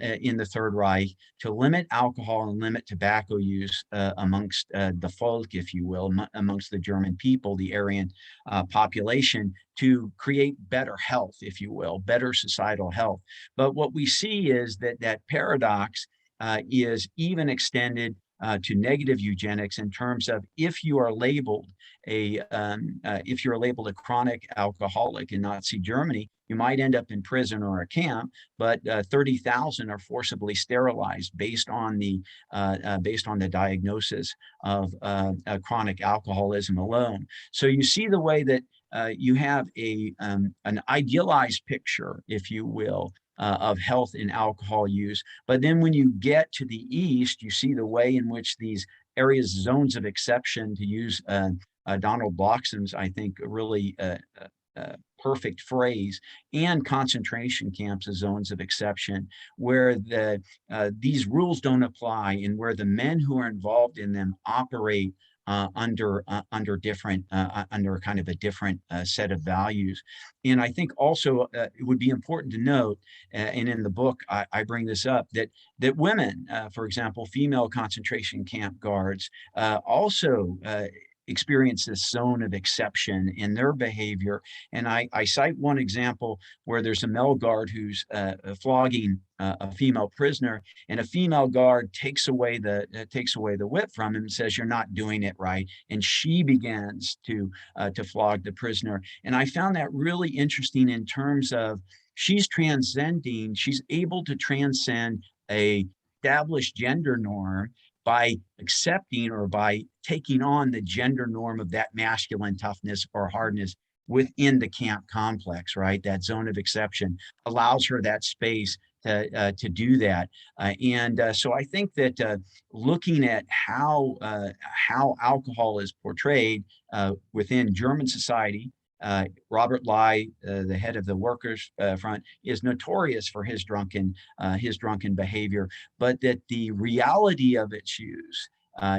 in the Third Reich to limit alcohol and limit tobacco use amongst the folk, if you will, amongst the German people, the Aryan population, to create better health, if you will, better societal health. But what we see is that paradox is even extended to negative eugenics in terms of if you are labeled a chronic alcoholic in Nazi Germany, you might end up in prison or a camp, but 30,000 are forcibly sterilized based on the diagnosis of chronic alcoholism alone. So you see the way that you have an idealized picture, if you will, of health and alcohol use. But then when you get to the East, you see the way in which these areas, zones of exception, to use Donald Bloxham's, I think, really perfect phrase, and concentration camps as zones of exception, where these rules don't apply and where the men who are involved in them operate under kind of a different set of values. And I think also it would be important to note, and in the book I bring this up, that women, for example, female concentration camp guards, also experience this zone of exception in their behavior. And I cite one example where there's a male guard who's flogging a female prisoner, and a female guard takes away the whip from him and says, "You're not doing it right," and she begins to flog the prisoner. And I found that really interesting in terms of she's able to transcend a established gender norm by accepting or by taking on the gender norm of that masculine toughness or hardness within the camp complex, right? That zone of exception allows her that space to do that. So I think that looking at how alcohol is portrayed within German society, Robert Lai, the head of the Workers' Front, is notorious for his drunken behavior, but that the reality of its use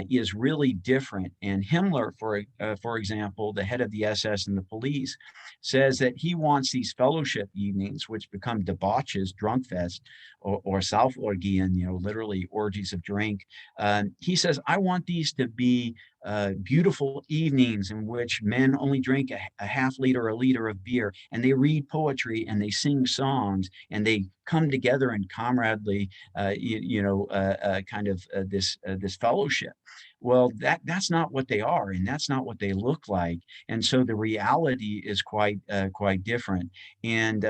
is really different. And Himmler, for example, the head of the SS and the police, says that he wants these fellowship evenings, which become debauches, drunk fest, or Sauforgien, literally orgies of drink. He says, I want these to be beautiful evenings in which men only drink a half liter, a liter of beer, and they read poetry and they sing songs and they come together in comradely, this fellowship. Well, that's not what they are, and that's not what they look like. And so the reality is quite different. And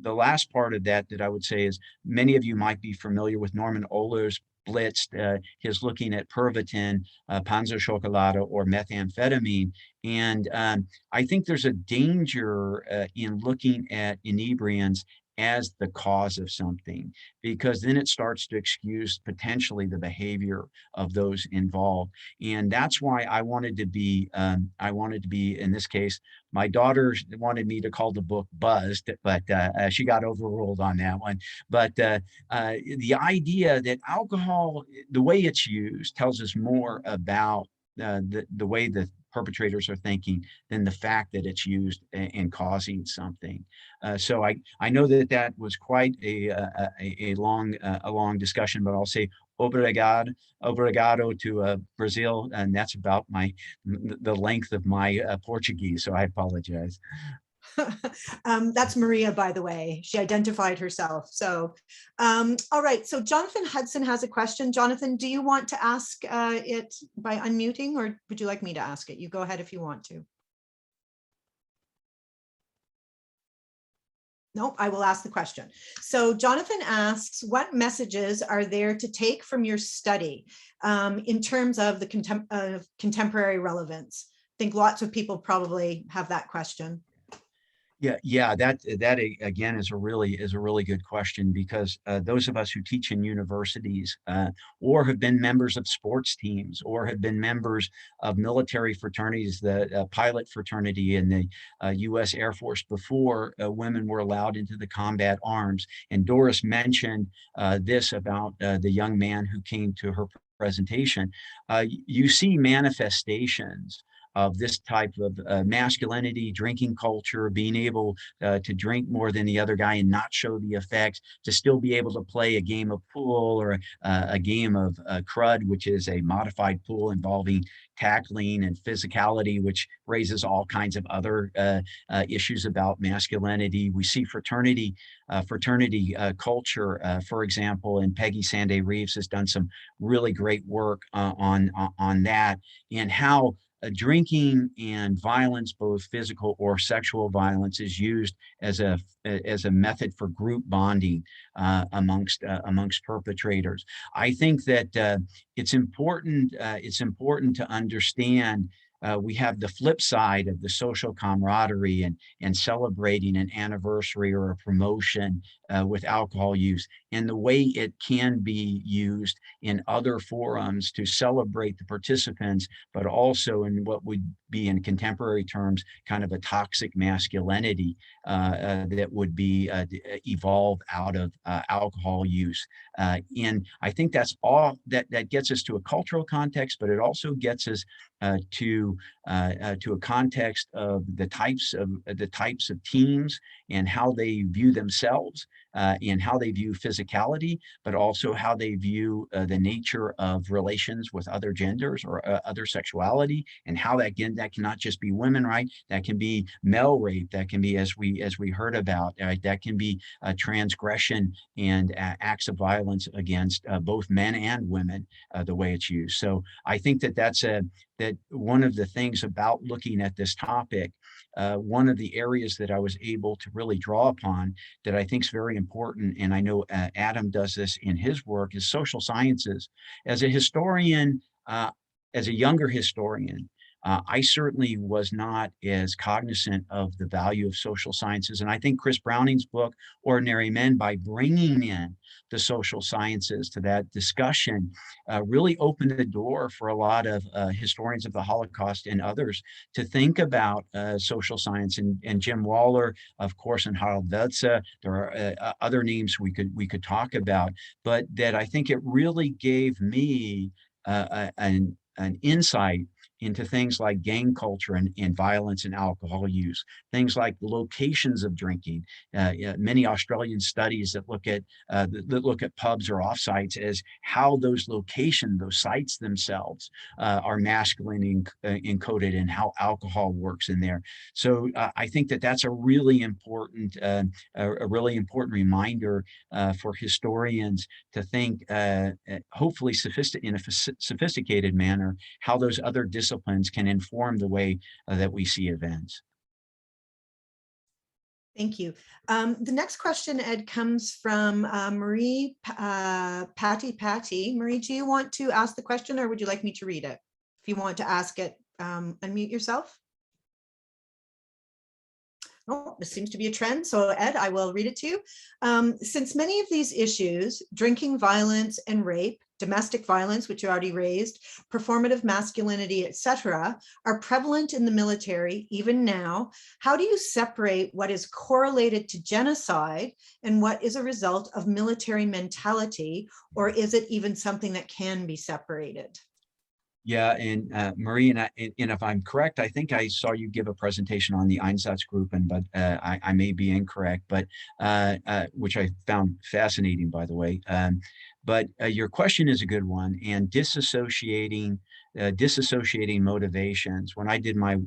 the last part of that I would say is, many of you might be familiar with Norman Ohler's Blitzed, his looking at Pervitin, Panzerschokolade, or methamphetamine. And I think there's a danger in looking at inebriants as the cause of something, because then it starts to excuse potentially the behavior of those involved. And that's why I wanted to be, in this case, my daughter wanted me to call the book Buzzed, but she got overruled on that one. But the idea that alcohol, the way it's used, tells us more about the way the perpetrators are thinking than the fact that it's used in causing something. So I know that was quite a long discussion, but I'll say obrigado to Brazil, and that's about the length of my Portuguese. So I apologize. That's Maria, by the way. She identified herself. So, all right. So Jonathan Hudson has a question. Jonathan, do you want to ask it by unmuting, or would you like me to ask it? You go ahead if you want to. Nope, I will ask the question. So Jonathan asks, what messages are there to take from your study in terms of the contemporary relevance? I think lots of people probably have that question. Yeah, that again is a really good question, because those of us who teach in universities or have been members of sports teams or have been members of military fraternities, the pilot fraternity in the U.S. Air Force before women were allowed into the combat arms. And Doris mentioned this about the young man who came to her presentation. You see manifestations of this type of masculinity, drinking culture, being able to drink more than the other guy and not show the effects, to still be able to play a game of pool or a game of crud, which is a modified pool involving tackling and physicality, which raises all kinds of other issues about masculinity. We see fraternity culture, for example, and Peggy Sanday Reeves has done some really great work on that, and how drinking and violence, both physical or sexual violence, is used as a method for group bonding amongst perpetrators. I think that it's important to understand we have the flip side of the social camaraderie and celebrating an anniversary or a promotion with alcohol use, and the way it can be used in other forums to celebrate the participants, but also in what would be in contemporary terms kind of a toxic masculinity that would be evolved out of alcohol use. And I think that's all that gets us to a cultural context, but it also gets us to a context of the types of teams and how they view themselves and how they view physicality, but also how they view the nature of relations with other genders or other sexuality, and how that cannot just be women, right? That can be male rape. That can be, as we heard about, right? That can be transgression and acts of violence against both men and women, the way it's used. So I think that one of the things about looking at this topic, one of the areas that I was able to really draw upon that I think is very important, and I know Adam does this in his work, is social sciences. As a historian, as a younger historian, I certainly was not as cognizant of the value of social sciences. And I think Chris Browning's book, Ordinary Men, by bringing in the social sciences to that discussion, really opened the door for a lot of historians of the Holocaust and others to think about social science. And Jim Waller, of course, and Harald Welze. There are other names we could talk about, but that I think it really gave me an insight into things like gang culture and violence and alcohol use, things like the locations of drinking. Many Australian studies that look at pubs or offsites as how those locations, those sites themselves, are masculine encoded, and how alcohol works in there. So I think that that's a really important reminder for historians to think, hopefully in a sophisticated manner, how those other disciplines can inform the way that we see events. Thank you. The next question, Ed, comes from Marie Patty. Marie, do you want to ask the question, or would you like me to read it? If you want to ask it, unmute yourself. Oh, this seems to be a trend. So Ed, I will read it to you. Since many of these issues, drinking violence and rape, domestic violence, which you already raised, performative masculinity, etc., are prevalent in the military even now, how do you separate what is correlated to genocide and what is a result of military mentality, or is it even something that can be separated? Yeah, and Marie, and if I'm correct, I think I saw you give a presentation on the Einsatzgruppen, but I may be incorrect, but which I found fascinating, by the way. But your question is a good one, and disassociating motivations. When I did my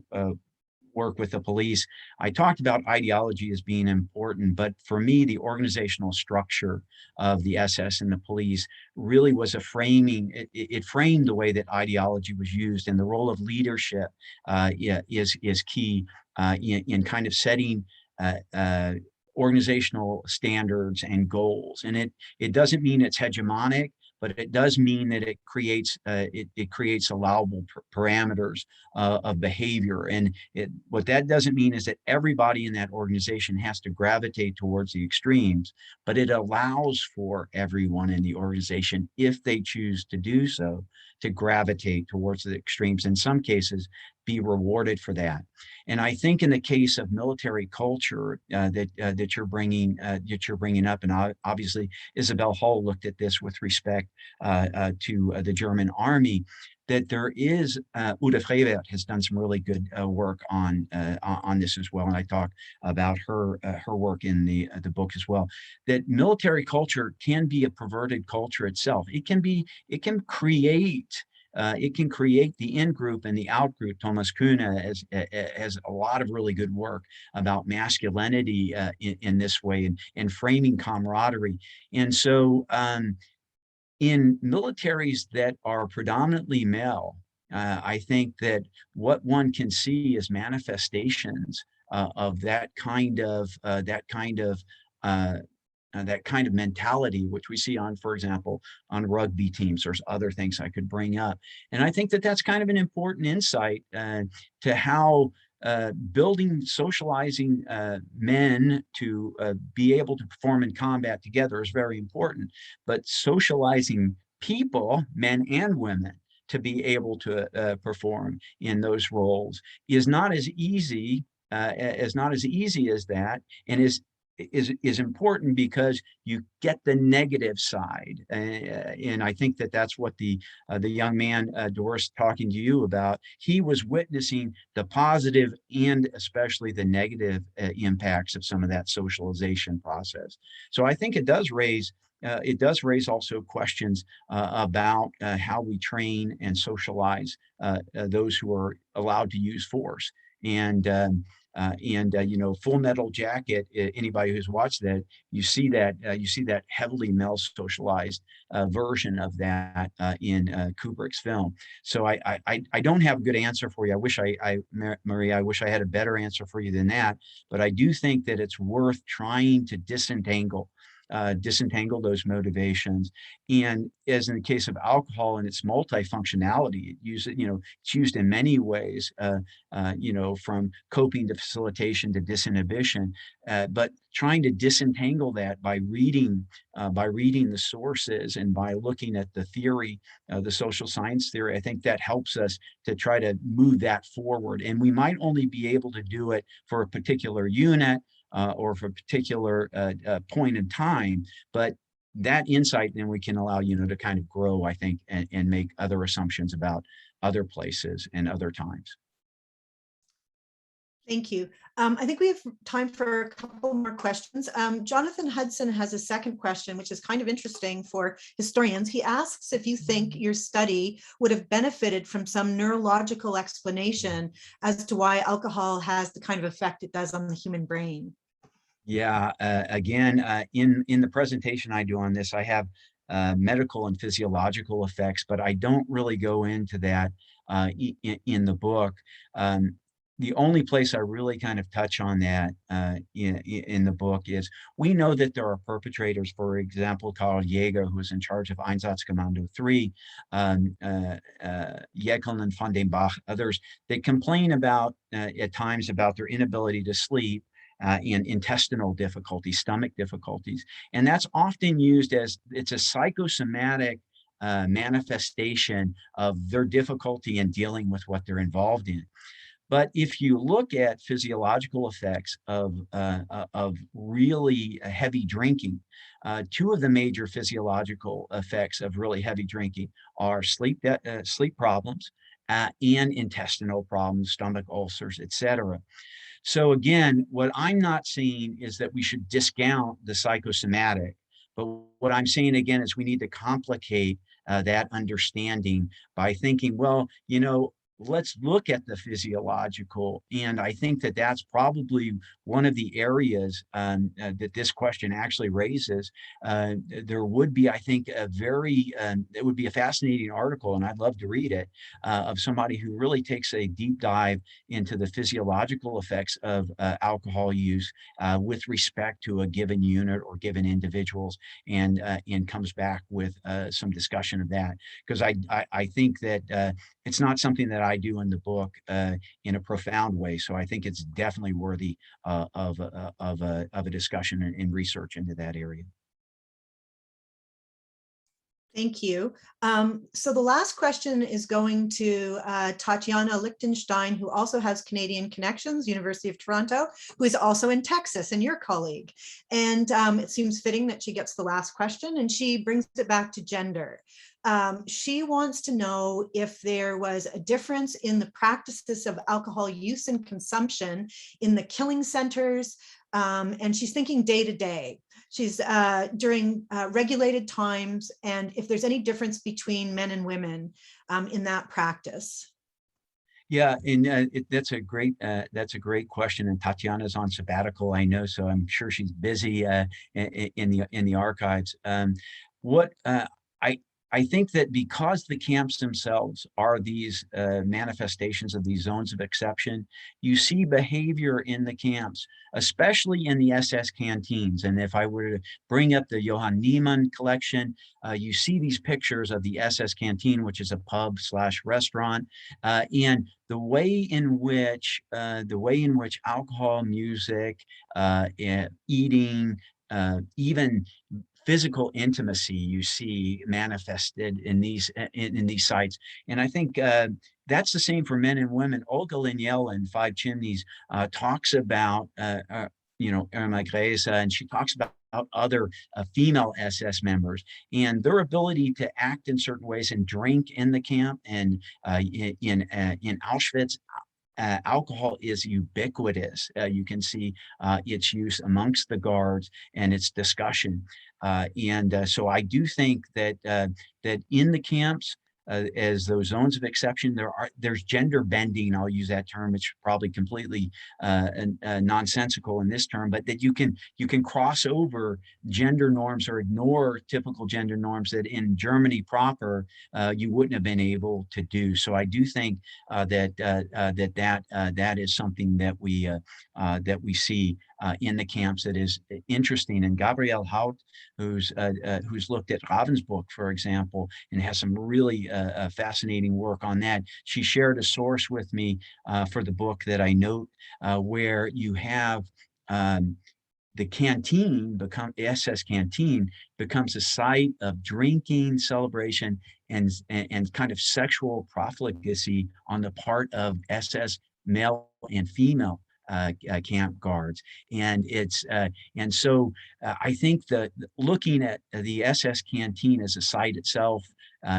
work with the police, I talked about ideology as being important, but for me, the organizational structure of the SS and the police really was a framing. It framed the way that ideology was used, and the role of leadership is key in kind of setting organizational standards and goals. And it doesn't mean it's hegemonic, but it does mean that it creates allowable parameters of behavior. And what that doesn't mean is that everybody in that organization has to gravitate towards the extremes, but it allows for everyone in the organization, if they choose to do so, to gravitate towards the extremes. In some cases, be rewarded for that. And I think in the case of military culture that you're bringing up, and obviously Isabel Hull looked at this with respect to the German army, that there is Uta Frevert has done some really good work on this as well, and I talk about her work in the book as well. That military culture can be a perverted culture itself. It can create the in-group and the out-group. Thomas Kuhne has a lot of really good work about masculinity in this way, and framing camaraderie. And so in militaries that are predominantly male, I think that what one can see is manifestations of that kind of mentality, which we see on, for example, on rugby teams. There's other things I could bring up. And I think that that's kind of an important insight to how socializing men to be able to perform in combat together is very important. But socializing people, men and women, to be able to perform in those roles is not as easy as that, and is important because you get the negative side, and I think that that's what the young man Doris talking to you about. He was witnessing the positive and especially the negative impacts of some of that socialization process. So I think it does raise also questions about how we train and socialize those who are allowed to use force. Full Metal Jacket, anybody who's watched that, you see that heavily male socialized version of that in Kubrick's film. So I don't have a good answer for you. I wish Maria, I wish I had a better answer for you than that, but I do think that it's worth trying to disentangle those motivations. And as in the case of alcohol and its multifunctionality, it's used in many ways, from coping to facilitation to disinhibition, but trying to disentangle that by reading the sources and by looking at the theory, the social science theory, I think that helps us to try to move that forward. And we might only be able to do it for a particular unit, or for a particular point in time, but that insight then we can allow to kind of grow, I think, and make other assumptions about other places and other times. Thank you. I think we have time for a couple more questions. Jonathan Hudson has a second question, which is kind of interesting for historians. He asks if you think your study would have benefited from some neurological explanation as to why alcohol has the kind of effect it does on the human brain. Yeah, again, in the presentation I do on this, I have medical and physiological effects, but I don't really go into that in the book. The only place I really kind of touch on that in the book is we know that there are perpetrators, for example, Karl Jaeger, who was in charge of Einsatzkommando 3, Jekyll and Van den Bach, others, that complain about at times about their inability to sleep, and intestinal difficulties, stomach difficulties. And that's often used as it's a psychosomatic manifestation of their difficulty in dealing with what they're involved in. But if you look at physiological effects of really heavy drinking, two of the major physiological effects of really heavy drinking are sleep problems and intestinal problems, stomach ulcers, etc. So again, what I'm not saying is that we should discount the psychosomatic, but what I'm saying again is we need to complicate that understanding by thinking, well, let's look at the physiological. And I think that that's probably one of the areas that this question actually raises. There would be, I think, it would be a fascinating article, and I'd love to read it, of somebody who really takes a deep dive into the physiological effects of alcohol use with respect to a given unit or given individuals, and comes back with some discussion of that. Because I think that it's not something that I do in the book in a profound way. So I think it's definitely worthy of a discussion and research into that area. Thank you. So the last question is going to Tatiana Lichtenstein, who also has Canadian connections, University of Toronto, who is also in Texas and your colleague. And it seems fitting that she gets the last question, and she brings it back to gender. She wants to know if there was a difference in the practices of alcohol use and consumption in the killing centers, and she's thinking day to day. She's during regulated times, and if there's any difference between men and women in that practice. Yeah, and that's a great question. And Tatiana's on sabbatical, I know, so I'm sure she's busy in the archives. I think that because the camps themselves are these manifestations of these zones of exception, you see behavior in the camps, especially in the SS canteens. And if I were to bring up the Johann Niemann collection, you see these pictures of the SS canteen, which is a pub/restaurant, and the way in which alcohol, music, eating, even physical intimacy you see manifested in these sites. And I think that's the same for men and women. Olga Lignell in Five Chimneys talks about, Irma Greza, and she talks about other female SS members and their ability to act in certain ways and drink in the camp. And in Auschwitz, alcohol is ubiquitous. You can see its use amongst the guards and its discussion. So I do think that that in the camps, as those zones of exception, there's gender bending. I'll use that term. It's probably completely nonsensical in this term, but that you can cross over gender norms or ignore typical gender norms that in Germany proper you wouldn't have been able to do. So I do think that is something that we see in the camps that is interesting. And Gabrielle Haut, who's looked at Ravensbrück, for example, and has some really fascinating work on that. She shared a source with me for the book that I note, where you have the canteen SS canteen becomes a site of drinking, celebration, and kind of sexual profligacy on the part of SS male and female camp guards. And so I think that looking at the SS canteen as a site itself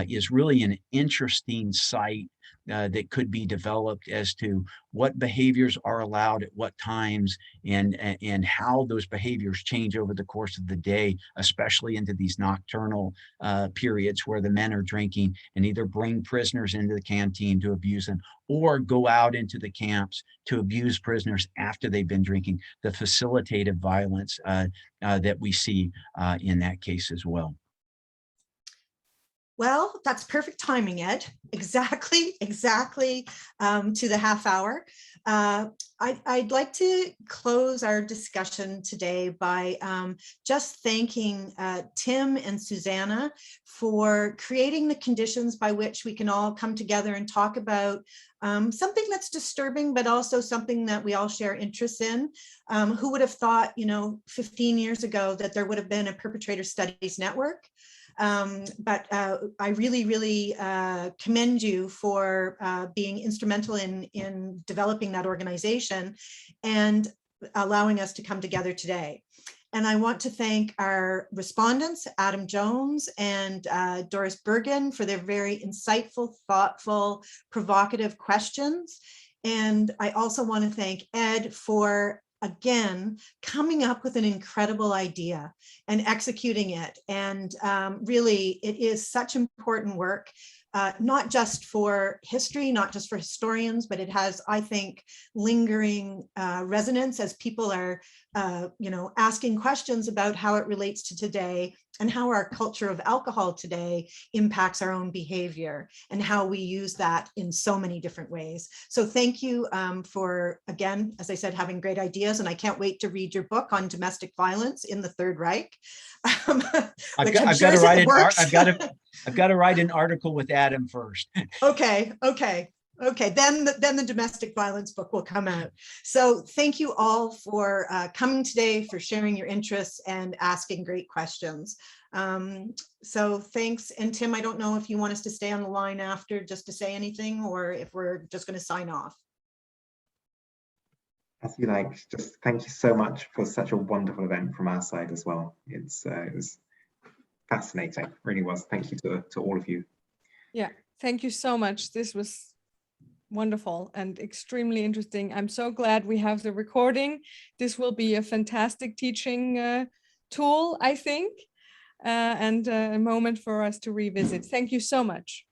is really an interesting site that could be developed as to what behaviors are allowed at what times, and how those behaviors change over the course of the day, especially into these nocturnal periods where the men are drinking and either bring prisoners into the canteen to abuse them or go out into the camps to abuse prisoners after they've been drinking, the facilitative violence that we see in that case as well. Well, that's perfect timing, Ed. Exactly to the half hour. I'd like to close our discussion today by just thanking Tim and Susanna for creating the conditions by which we can all come together and talk about something that's disturbing, but also something that we all share interests in. Who would have thought, 15 years ago that there would have been a Perpetrator Studies Network? But I really commend you for being instrumental in developing that organization and allowing us to come together today. And I want to thank our respondents, Adam Jones and Doris Bergen, for their very insightful, thoughtful, provocative questions. And I also want to thank Ed for, again, coming up with an incredible idea and executing it. And really, it is such important work, not just for history, not just for historians, but it has, I think, lingering resonance as people are, asking questions about how it relates to today and how our culture of alcohol today impacts our own behavior and how we use that in so many different ways. So thank you for, again, as I said, having great ideas. And I can't wait to read your book on domestic violence in the Third Reich. I've got to write an article with Adam first. Okay. Then the domestic violence book will come out. So thank you all for coming today, for sharing your interests and asking great questions. So thanks. And Tim, I don't know if you want us to stay on the line after just to say anything, or if we're just going to sign off. As you like. Just thank you so much for such a wonderful event from our side as well. It was fascinating, really was. Thank you to all of you. Yeah, thank you so much. This was wonderful and extremely interesting. I'm so glad we have the recording. This will be a fantastic teaching tool, I think, and a moment for us to revisit. Thank you so much.